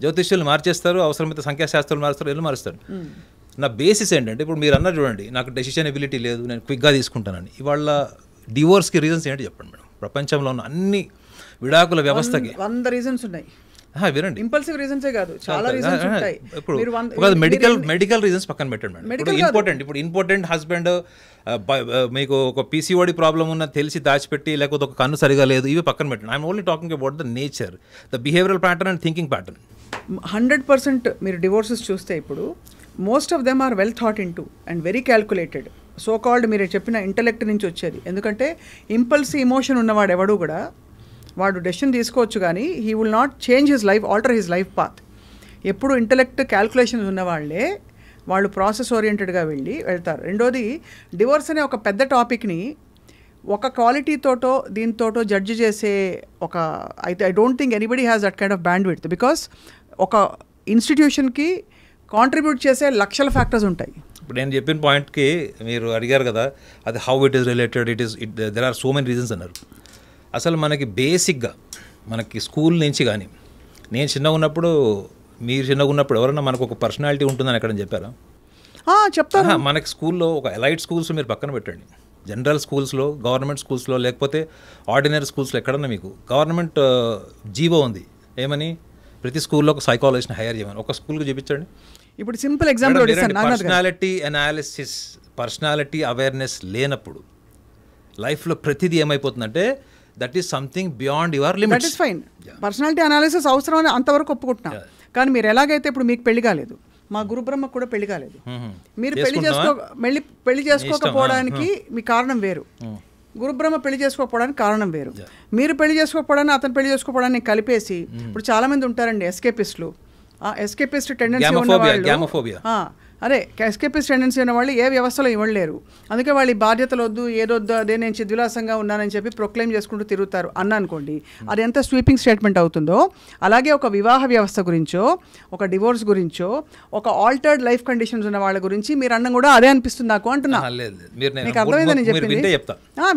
జ్యోతిష్యులు మార్చేస్తారు, అవసరమైతే సంఖ్యాశాస్త్రాలు మారుస్తారు, ఇల్లు మారుస్తారు. నా బేసిస్ ఏంటంటే ఇప్పుడు మీరు అన్నారు చూడండి, నాకు డెసిషన్ ఎబిలిటీ లేదు, నేను క్విక్గా తీసుకుంటానని. ఇవాళ డివోర్స్కి రీజన్స్ ఏంటి చెప్పండి మేడం. ప్రపంచంలో ఉన్న అన్ని విడాకుల వ్యవస్థకి 100 రీజన్స్ ఉన్నాయి. వినండి, ఇంపల్సివ్ రీజన్సే కాదు, చాలా రీజన్స్ ఉంటాయి. ఇప్పుడు మెడికల్ రీజన్స్ పక్కన పెట్టండి మేడం. ఇప్పుడు ఇంపార్టెంట్ హస్బెండ్ మీకు ఒక పీసీఓడి ప్రాబ్లం ఉన్న తెలిసి దాచిపెట్టి, లేకపోతే ఒక కన్ను సరిగా లేదు, ఇవి పక్కన పెట్టండి. I'm only talking about the nature, the behavioural pattern and thinking pattern. 100% మీరు డివోర్సెస్ చూస్తే ఇప్పుడు most of them are well thought into and very calculated. So called మీరు చెప్పిన ఇంటలెక్ట్ నుంచి వచ్చేది. ఎందుకంటే ఇంపల్సివ్ ఇమోషన్ ఉన్నవాడు ఎవడు కూడా వాడు డెసిషన్ తీసుకోవచ్చు, కానీ he will not change his life, alter his life path. ఎప్పుడు ఇంటలెక్ట్ క్యాల్కులేషన్స్ ఉన్నవాళ్లే వాళ్ళు ప్రాసెస్ ఓరియంటెడ్గా వెళ్తారు. రెండోది, డివోర్స్ అనే ఒక పెద్ద టాపిక్ని ఒక క్వాలిటీతోటో దీంతోటో జడ్జి చేసే ఒక I don't think anybody has that kind of band width. Because ఒక ఇన్స్టిట్యూషన్కి కాంట్రిబ్యూట్ చేసే లక్షల ఫ్యాక్టర్స్ ఉంటాయి. ఇప్పుడు నేను చెప్పిన పాయింట్కి మీరు అడిగారు కదా, అది how it is related, there are so many reasons అన్నారు. అసలు మనకి బేసిక్గా మనకి స్కూల్ నుంచి కానీ, నేను చిన్నగా ఉన్నప్పుడు, మీరు చిన్నగా ఉన్నప్పుడు ఎవరన్నా మనకు ఒక పర్సనాలిటీ ఉంటుందని ఎక్కడ చెప్పారా? చెప్తారా? మనకి స్కూల్లో ఒక ఎలైట్ స్కూల్స్ మీరు పక్కన పెట్టండి, జనరల్ స్కూల్స్లో, గవర్నమెంట్ స్కూల్స్లో, లేకపోతే ఆర్డినరీ స్కూల్స్లో ఎక్కడన్నా మీకు గవర్నమెంట్ జీవో ఉంది ఏమని, ప్రతి స్కూల్లో ఒక సైకాలజిస్ట్ని హైర్ చేయమని. ఒక స్కూల్కి చూపించండి. ఇప్పుడు simple example, personality analysis, personality awareness లేనప్పుడు లైఫ్లో ప్రతిదీ ఏమైపోతుందంటే that is something beyond your limits. That is fine. Personality analysis అవసరం అని అంతవరకు ఒప్పుకుంటున్నా. కానీ మీరు ఎలాగైతే ఇప్పుడు మీకు పెళ్లి కాలేదు, మా గురుబ్రహ్మకు కూడా పెళ్లి కాలేదు, మీరు పెళ్లి చేసుకోకపోవడానికి మీ కారణం వేరు, గురుబ్రహ్మ పెళ్లి చేసుకోకపోవడానికి కారణం వేరు. మీరు పెళ్లి చేసుకోకపోవడానికి, అతను పెళ్లి చేసుకోకపోవడానికి కలిపేసి ఇప్పుడు చాలా మంది ఉంటారండి ఎస్కేపిస్టులు. ఎస్కేపిస్ట్ టెండెన్సీ ఉన్నవాళ్ళు, అదే ఎస్కేపిస్ట్ టెండెన్సీ ఉన్న వాళ్ళు ఏ వ్యవస్థలో ఇవ్వలేరు. అందుకే వాళ్ళు ఈ బాధ్యతలు వద్దు, ఏదొద్దు, అదే నేను చిద్విలాసంగా ఉన్నానని చెప్పి ప్రొక్లెయిమ్ చేసుకుంటూ తిరుగుతారు అన్న అనుకోండి, అది ఎంత స్వీపింగ్ స్టేట్మెంట్ అవుతుందో. అలాగే ఒక వివాహ వ్యవస్థ గురించో, ఒక డివోర్స్ గురించో, ఒక ఆల్టర్డ్ లైఫ్ కండిషన్స్ ఉన్న వాళ్ళ గురించి మీరు అన్నం కూడా అదే అనిపిస్తుంది నాకు అంటున్నా. మీకు అర్థమైందని చెప్పింది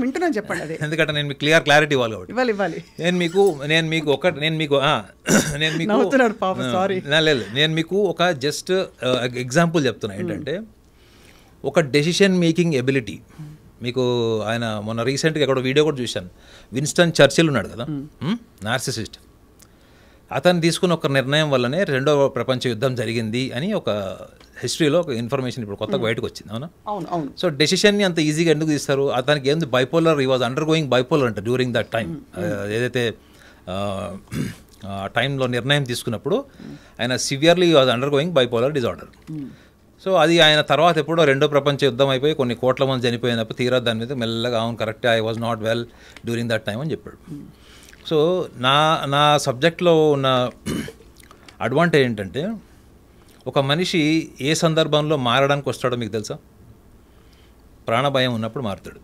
వింటున్నాను, చెప్పండి. అదే ఎందుకంటే నేను మీకు క్లారిటీ ఇవ్వాలి. నేను మీకు ఒక జస్ట్ ఎగ్జాంపుల్ చెప్తున్నా ఏంటంటే, ఒక డెసిషన్ మేకింగ్ ఎబిలిటీ మీకు ఆయన మొన్న రీసెంట్గా ఎక్కడో వీడియో కూడా చూశాను. విన్స్టన్ చర్చిల్ ఉన్నాడు కదా, నార్సిసిస్ట్. అతను తీసుకున్న ఒక నిర్ణయం వల్లనే 2వ ప్రపంచ యుద్ధం జరిగింది అని ఒక హిస్టరీలో ఒక ఇన్ఫర్మేషన్ ఇప్పుడు కొత్తగా బయటకు వచ్చింది. అవునా? అవును. సో డెసిషన్ని అంత ఈజీగా ఎందుకు తీస్తారు? అతనికి ఏంది బైపోలర్, ఈ వాజ్ అండర్ గోయింగ్ బైపోలర్ అంట డ్యూరింగ్ దట్ టైం. ఏదైతే టైంలో నిర్ణయం తీసుకున్నప్పుడు ఆయన severely was under going bipolar disorder. So అది ఆయన తర్వాత ఎప్పుడో 2వ ప్రపంచ యుద్ధం అయిపోయి కొన్ని కోట్ల మంది చనిపోయినప్పుడు తీరా దాని మీద మెల్లగా అవును కరెక్టే, I was not well during that time అని చెప్పాడు. సో నా సబ్జెక్ట్లో ఉన్న అడ్వాంటేజ్ ఏంటంటే, ఒక మనిషి ఏ సందర్భంలో మారడానికి వస్తాడో మీకు తెలుసా? ప్రాణభయం ఉన్నప్పుడు మారుతాడు,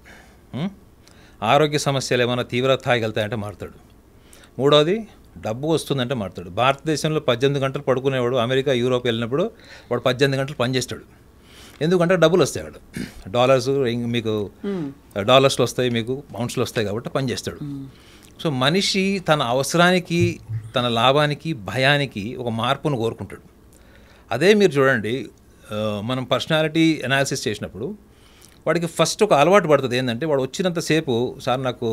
ఆరోగ్య సమస్యలు ఏమైనా తీవ్రస్థాయికి వెళ్తాయంటే మారుతాడు, మూడోది డబ్బు వస్తుందంటే మారుతాడు. భారతదేశంలో 18 గంటలు పడుకునేవాడు అమెరికా, యూరోప్ వెళ్ళినప్పుడు వాడు 18 గంటలు పనిచేస్తాడు. ఎందుకంటే డబ్బులు వస్తాయి, వాడు డాలర్స్, మీకు డాలర్స్లో వస్తాయి, మీకు పౌండ్స్లో వస్తాయి కాబట్టి పనిచేస్తాడు. సో మనిషి తన అవసరానికి, తన లాభానికి, భయానికి ఒక మార్పును కోరుకుంటాడు. అదే మీరు చూడండి, మనం పర్సనాలిటీ అనాలిసిస్ చేసినప్పుడు వాడికి ఫస్ట్ ఒక అలవాటు పడుతుంది. ఏంటంటే వాడు వచ్చినంతసేపు, సార్ నాకు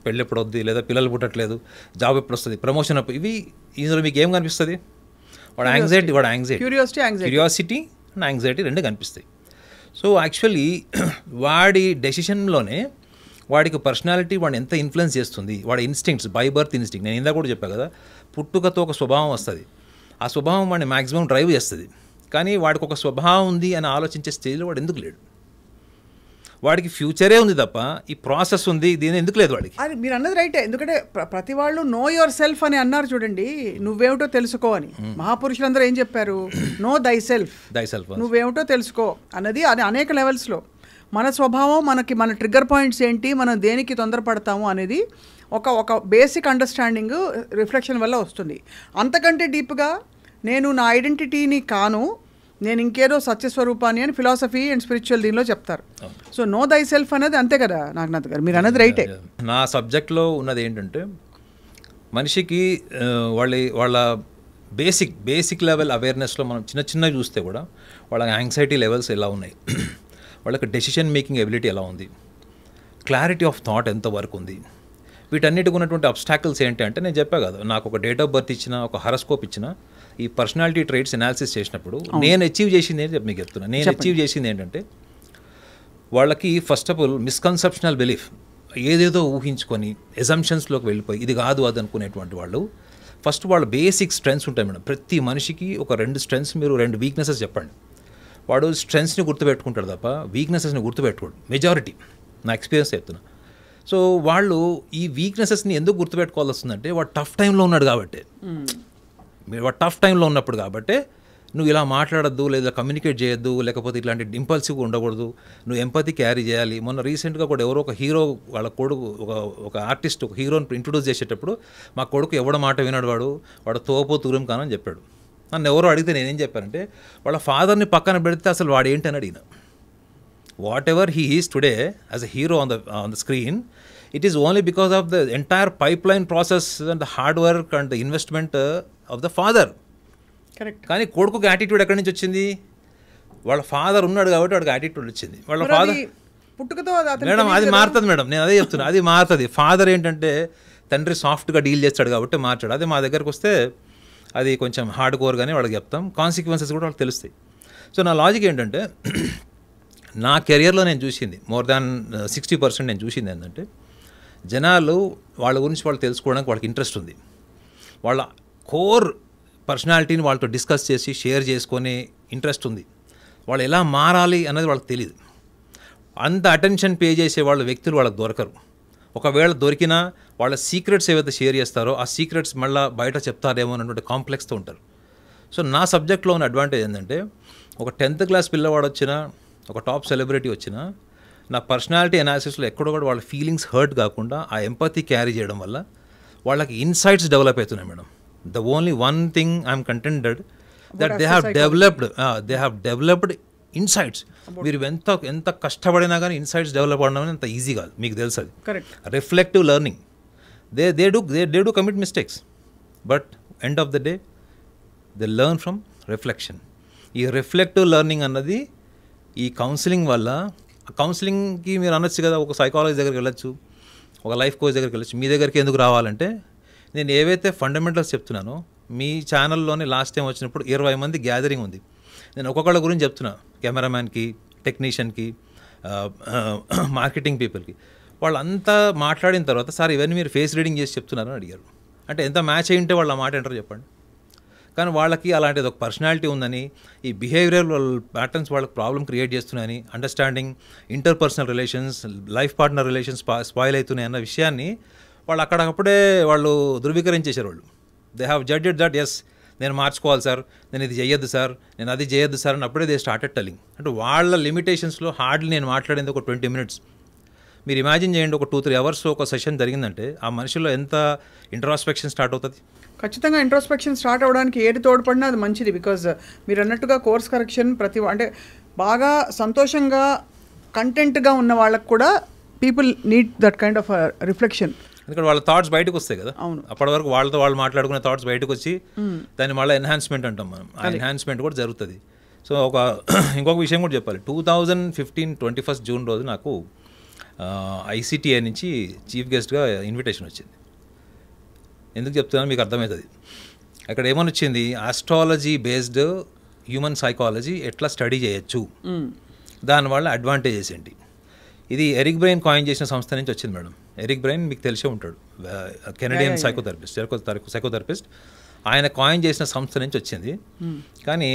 పెళ్ళి ఎప్పుడు వద్ది, లేదా పిల్లలు పుట్టట్లేదు, జాబ్ ఎప్పుడు వస్తుంది, ప్రమోషన్ అప్పుడు, ఇవి ఇందులో మీకు ఏం కనిపిస్తుంది? వాడు క్యూరియాసిటీ అండ్ యాంగ్జైటీ రెండు కనిపిస్తాయి. సో యాక్చువల్లీ వాడి డెసిషన్లోనే వాడికి పర్సనాలిటీ వాడిని ఎంత ఇన్ఫ్లుయెన్స్ చేస్తుంది, వాడి ఇన్స్టింక్ట్స్, బై బర్త్ ఇన్స్టింక్ట్. నేను ఇందాక కూడా చెప్పాను కదా, పుట్టుకతో ఒక స్వభావం వస్తుంది, ఆ స్వభావం వాడిని మ్యాక్సిమం డ్రైవ్ చేస్తుంది. కానీ వాడికి ఒక స్వభావం ఉంది అని ఆలోచించే స్టేజ్లో వాడు ఎందుకు లేడు? వాడికి ఫ్యూచరే ఉంది తప్ప ఈ ప్రాసెస్ ఉంది, దీని ఎందుకు లేదు వాడికి. అది మీరు అన్నది రైటే. ఎందుకంటే ప్రతి వాళ్ళు నో యువర్ సెల్ఫ్ అని అన్నారు చూడండి, నువ్వేమిటో తెలుసుకో అని. మహాపురుషులందరూ ఏం చెప్పారు? నో దై సెల్ఫ్, నువ్వేమిటో తెలుసుకో అన్నది. అది అనేక లెవెల్స్లో మన స్వభావం, మన ట్రిగ్గర్ పాయింట్స్ ఏంటి, మనం దేనికి తొందరపడతాము అనేది ఒక బేసిక్ అండర్స్టాండింగ్ రిఫ్లెక్షన్ వల్ల వస్తుంది. అంతకంటే డీప్గా నేను నా ఐడెంటిటీని కాను, నేను ఇంకేదో సత్యస్వరూపాన్ని అని ఫిలాసఫీ అండ్ స్పిరిచువల్ దీనిలో చెప్తారు. సో నో దై సెల్ఫ్ అనేది అంతే కదా నాగనాథ్ గారు, మీరు అన్నది రైటే. నా సబ్జెక్ట్లో ఉన్నది ఏంటంటే మనిషికి వాళ్ళ బేసిక్ లెవెల్ అవేర్నెస్లో మనం చిన్నవి చూస్తే కూడా వాళ్ళ యాంగ్జైటీ లెవెల్స్ ఎలా ఉన్నాయి, వాళ్ళకి డెసిషన్ మేకింగ్ ఎబిలిటీ ఎలా ఉంది, క్లారిటీ ఆఫ్ థాట్ ఎంతవరకు ఉంది, వీటన్నిటికి ఉన్నటువంటి అబ్స్టాకిల్స్ ఏంటి అంటే నేను చెప్పా కదా, నాకు ఒక డేట్ ఆఫ్ బర్త్ ఇచ్చిన, ఒక హరస్కోప్ ఇచ్చిన, ఈ పర్సనాలిటీ ట్రైట్స్ అనాలిసిస్ చేసినప్పుడు నేను అచీవ్ చేసింది ఏంటి మీకు చెప్తున్నా. నేను అచీవ్ చేసింది ఏంటంటే వాళ్ళకి ఫస్ట్ ఆఫ్ ఆల్ మిస్కన్సెప్షనల్ బిలీఫ్, ఏదేదో ఊహించుకొని ఎజంప్షన్స్లోకి వెళ్ళిపోయి ఇది కాదు అది అనుకునేటువంటి వాళ్ళు ఫస్ట్ వాళ్ళ బేసిక్ స్ట్రెంగ్స్ ఉంటాయి మేడం. ప్రతి మనిషికి ఒక 2 స్ట్రెంగ్స్, మీరు 2 వీక్నెసెస్ చెప్పండి, వాడు స్ట్రెంగ్స్ని గుర్తుపెట్టుకుంటాడు తప్ప వీక్నెసెస్ని గుర్తుపెట్టుకోడు మెజారిటీ, నా ఎక్స్పీరియన్స్ చెప్తున్నా. సో వాళ్ళు ఈ వీక్నెసెస్ని ఎందుకు గుర్తుపెట్టుకోవాల్సి వస్తుందంటే వాడు టఫ్ టైంలో ఉన్నాడు కాబట్టి, వాడు టఫ్ టైంలో ఉన్నప్పుడు కాబట్టి నువ్వు ఇలా మాట్లాడద్దు, లేదా కమ్యూనికేట్ చేయొద్దు, లేకపోతే ఇట్లాంటి ఇంపల్సివ్గా ఉండకూడదు, నువ్వు ఎంపతి క్యారీ చేయాలి. మొన్న రీసెంట్గా కూడా ఎవరో ఒక హీరో వాళ్ళ కొడుకు ఒక ఆర్టిస్ట్ ఒక హీరోని ఇంట్రొడ్యూస్ చేసేటప్పుడు మా కొడుకు ఎవడ మాట వినాడు, వాడు తోపో తూరం కానని చెప్పాడు. నన్ను ఎవరో అడిగితే నేనేం చెప్పానంటే వాళ్ళ ఫాదర్ని పక్కన పెడితే అసలు వాడు ఏంటని అడిగిన. What ever he is today as a hero on the screen, it is only because of the entire pipe line process and the hard work and the investment of the father. Correct. కానీ కొడుకుకి యాటిట్యూడ్ ఎక్కడి నుంచి వచ్చింది? వాళ్ళ ఫాదర్ ఉన్నాడు కాబట్టి వాడికి యాటిట్యూడ్ వచ్చింది. వాళ్ళ ఫాదర్ పుట్టుకతో మేడం అది మారుతుంది మేడం, నేను అదే చెప్తున్నా, అది మారుతుంది. ఫాదర్ ఏంటంటే తండ్రి సాఫ్ట్గా డీల్ చేస్తాడు కాబట్టి మార్చాడు. అదే మా దగ్గరకు వస్తే అది కొంచెం హార్డ్ కోర్గానే వాళ్ళకి చెప్తాం, కాన్సిక్వెన్సెస్ కూడా వాళ్ళకి తెలుస్తాయి. సో నా లాజిక్ ఏంటంటే నా కెరియర్లో నేను చూసింది మోర్ దాన్ 60% నేను చూసింది ఏంటంటే జనాలు వాళ్ళ గురించి వాళ్ళు తెలుసుకోవడానికి వాళ్ళకి ఇంట్రెస్ట్ ఉంది, వాళ్ళ కోర్ పర్సనాలిటీని వాళ్ళతో డిస్కస్ చేసి షేర్ చేసుకునే ఇంట్రెస్ట్ ఉంది, వాళ్ళు ఎలా మారాలి అన్నది వాళ్ళకి తెలియదు. అంత అటెన్షన్ పే చేసే వాళ్ళ వ్యక్తులు వాళ్ళకి దొరకరు. ఒకవేళ దొరికినా వాళ్ళ సీక్రెట్స్ ఏవైతే షేర్ చేస్తారో ఆ సీక్రెట్స్ మళ్ళీ బయట చెప్తారేమో అన్నటువంటి కాంప్లెక్స్తో ఉంటారు. సో నా సబ్జెక్ట్లో ఉన్న అడ్వాంటేజ్ ఏంటంటే ఒక 10th క్లాస్ పిల్లవాడు వచ్చినా, ఒక టాప్ సెలబ్రిటీ వచ్చినా, నా పర్సనాలిటీ అనాలిసిస్లో ఎక్కడో కూడా వాళ్ళ ఫీలింగ్స్ హర్ట్ కాకుండా ఆ ఎంపతి క్యారీ చేయడం వల్ల వాళ్ళకి ఇన్సైట్స్ డెవలప్ అవుతున్నాయి madam. The only one thing I'm కంటెంటెడ్ that they have developed insights. మీరు ఎంత కష్టపడినా కానీ ఇన్సైట్స్ డెవలప్ అవడం అంత ఈజీ కాదు, మీకు తెలుసు అది. Reflective learning, they do commit mistakes, but end of the day they learn from reflection. ఈ రిఫ్లెక్టివ్ లెర్నింగ్ అన్నది ఈ కౌన్సిలింగ్ వల్ల, కౌన్సిలింగ్కి మీరు అనొచ్చు కదా ఒక సైకాలజీ దగ్గరికి వెళ్ళొచ్చు, ఒక లైఫ్ కోచ్ దగ్గరికి వెళ్ళొచ్చు, మీ దగ్గరికి ఎందుకు రావాలంటే నేను ఏవైతే ఫండమెంటల్స్ చెప్తున్నానో మీ ఛానల్లోనే లాస్ట్ టైం వచ్చినప్పుడు 20 మంది గ్యాదరింగ్ ఉంది. నేను ఒక్కొక్కళ్ళ గురించి చెప్తున్నా, కెమెరామ్యాన్కి, టెక్నీషియన్కి, మార్కెటింగ్ పీపుల్కి. వాళ్ళంతా మాట్లాడిన తర్వాత సార్ ఇవన్నీ మీరు ఫేస్ రీడింగ్ చేసి చెప్తున్నారని అడిగారు. అంటే ఎంత మ్యాచ్ అయి ఉంటే వాళ్ళ మాట ఏంటారో చెప్పండి. కానీ వాళ్ళకి అలాంటిది ఒక పర్సనాలిటీ ఉందని, ఈ బిహేవియరల్ ప్యాటర్న్స్ వాళ్ళకి ప్రాబ్లం క్రియేట్ చేస్తున్నాయని, understanding, interpersonal relations, life partner relations spoil అవుతున్నాయి అన్న విషయాన్ని వాళ్ళు అక్కడప్పుడే వాళ్ళు ధృవీకరించేశారు. వాళ్ళు they have judged that yes నేను మార్చుకోవాలి సార్, నేను ఇది చేయొద్దు సార్, నేను అది చేయొద్దు సార్ అని అప్పుడే దే స్టార్టెడ్ టెల్లింగ్. అంటే వాళ్ళ లిమిటేషన్స్లో హార్డ్లీ నేను మాట్లాడేది ఒక 20 minutes. మీరు ఇమాజిన్ చేయండి, ఒక 2-3 hours ఒక సెషన్ జరిగిందంటే ఆ మనిషిలో ఎంత ఇంట్రాస్పెక్షన్ స్టార్ట్ అవుతుంది. ఖచ్చితంగా ఇంట్రోస్పెక్షన్ స్టార్ట్ అవ్వడానికి ఏది తోడ్పడినా అది మంచిది. బికాజ్ మీరు అన్నట్టుగా కోర్స్ కరెక్షన్ అంటే బాగా సంతోషంగా కంటెంట్గా ఉన్న వాళ్ళకు కూడా people need that kind of reflection. ఎందుకంటే వాళ్ళ థాట్స్ బయటకు వస్తాయి కదా. అవును. అప్పటి వరకు వాళ్ళతో వాళ్ళు మాట్లాడుకునే థాట్స్ బయటకు వచ్చి దాన్ని మళ్ళీ ఎన్హాన్స్మెంట్ అంటాం మనం, ఆ ఎన్హాన్స్మెంట్ కూడా జరుగుతుంది. సో ఇంకొక విషయం కూడా చెప్పాలి. 2015 21st June రోజు నాకు ICTI నుంచి చీఫ్ గెస్ట్గా ఇన్విటేషన్ వచ్చింది. ఎందుకు చెప్తున్నాను మీకు అర్థమవుతుంది. అక్కడ ఏమని వచ్చింది, ఆస్ట్రాలజీ బేస్డ్ హ్యూమన్ సైకాలజీ ఎట్లా స్టడీ చేయొచ్చు, దానివల్ల అడ్వాంటేజెస్ ఏంటి. ఇది ఎరిక్ బ్రెయిన్ కాయిన్ చేసిన సంస్థ నుంచి వచ్చింది మేడం. ఎరిక్ బ్రెయిన్ మీకు తెలిసే ఉంటాడు, కెనడియన్ సైకోథెరపిస్ట్. ఆయన కాయిన్ చేసిన సంస్థ నుంచి వచ్చింది. కానీ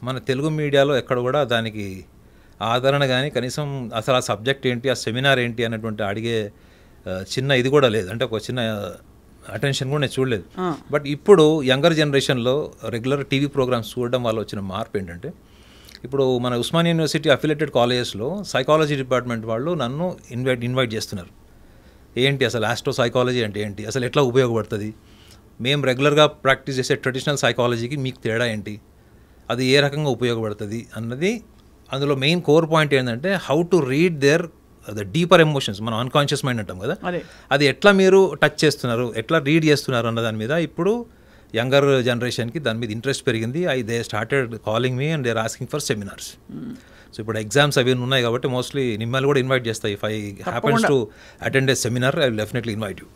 మన తెలుగు మీడియాలో ఎక్కడ కూడా దానికి ఆదరణ కానీ కనీసం అసలు ఆ సబ్జెక్ట్ ఏంటి, ఆ సెమినార్ ఏంటి అన్నటువంటి అడిగే చిన్న ఇది కూడా లేదు. అంటే ఒక చిన్న అటెన్షన్ కూడా నేను చూడలేదు. బట్ ఇప్పుడు యంగర్ జనరేషన్లో రెగ్యులర్ టీవీ ప్రోగ్రామ్స్ చూడడం వల్ల వచ్చిన మార్పు ఏంటంటే, ఇప్పుడు మన ఉస్మానియా యూనివర్సిటీ అఫిలియేటెడ్ కాలేజెస్లో సైకాలజీ డిపార్ట్మెంట్ వాళ్ళు నన్ను ఇన్వైట్ చేస్తున్నారు. ఏంటి అసలు ఆస్ట్రో సైకాలజీ అంటే ఏంటి, అసలు ఎట్లా ఉపయోగపడుతుంది, మేము రెగ్యులర్గా ప్రాక్టీస్ చేసే ట్రెడిషనల్ సైకాలజీకి మీకు తేడా ఏంటి, అది ఏ రకంగా ఉపయోగపడుతుంది అన్నది. అందులో మెయిన్ కోర్ పాయింట్ ఏంటంటే how to read their the deeper emotions, మనం అన్కాన్షియస్ మైండ్ అంటాం కదా, అది ఎట్లా మీరు టచ్ చేస్తున్నారు, ఎట్లా రీడ్ చేస్తున్నారు అన్న దాని మీద ఇప్పుడు యంగర్ జనరేషన్కి దాని మీద ఇంట్రెస్ట్ పెరిగింది. They started calling me and they are asking for seminars. So ఇప్పుడు ఎగ్జామ్స్ అవి ఉన్నాయి కాబట్టి మోస్ట్లీ మిమ్మల్ని కూడా ఇన్వైట్ చేస్తాయి. If I happens to attend a seminar I will definitely invite you.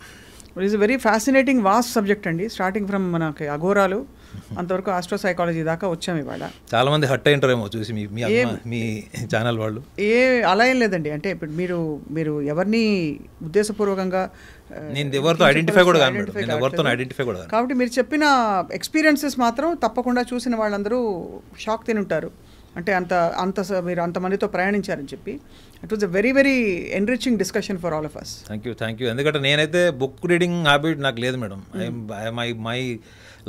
It is very fascinating vast subject అండి. స్టార్టింగ్ ఫ్రమ్ మనకి అఘోరాలు అంతవరకు ఆస్ట్రో సైకాలజీ దాకా వచ్చాము ఇవాళ. చాలా మంది హట్ అయింటారేమో చూసి మీ ఛానల్ వాళ్ళు. అలా ఏం లేదండి. అంటే ఇప్పుడు మీరు ఎవరిని ఉద్దేశపూర్వకంగా నేను ఎవరితో ఐడెంటిఫై కూడా కాబట్టి మీరు చెప్పిన ఎక్స్పీరియన్సెస్ మాత్రం తప్పకుండా చూసిన వాళ్ళందరూ షాక్ తిని ఉంటారు. అంటే మీరు అంతమందితో ప్రయాణించారని చెప్పి it was a very very enriching discussion for all of us. Thank you. ఎందుకంటే నేనైతే బుక్ రీడింగ్ హ్యాబిట్ నాకు లేదు madam. My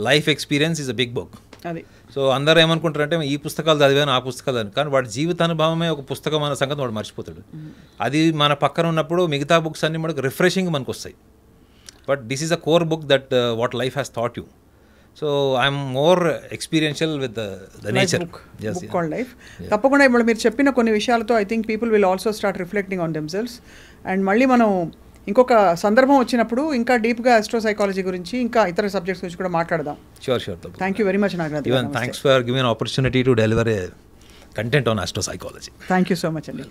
life experience is a big book. అది సో అందరూ ఏమనుకుంటారంటే ఈ పుస్తకాలు చదివాను, ఆ పుస్తకాలు చదివాను, కానీ వాడి జీవితానుభవమే ఒక పుస్తకం అన్న సంగతి వాడు మర్చిపోతాడు. అది మన పక్కన ఉన్నప్పుడు మిగతా బుక్స్ అన్ని మనకు రిఫ్రెషింగ్ మనకు వస్తాయి. But this is a core book that what life has thought you. So I'm more experiential with the nature book called life. తప్పకుండా ఇప్పుడు మీరు చెప్పిన కొన్ని విషయాలతో I think people will also start reflecting on themselves. And మళ్ళీ మనం ఇంకొక సందర్భం వచ్చినప్పుడు ఇంకా డీప్గా ఆస్ట్రో సైకాలజీ గురించి ఇంకా ఇతర సబ్జెక్ట్స్ గురించి కూడా మాట్లాడదాం. Sure. Thank you very much Naganath. Thanks for giving an opportunity to deliver a content on astro psychology. Thank you so much, Anil.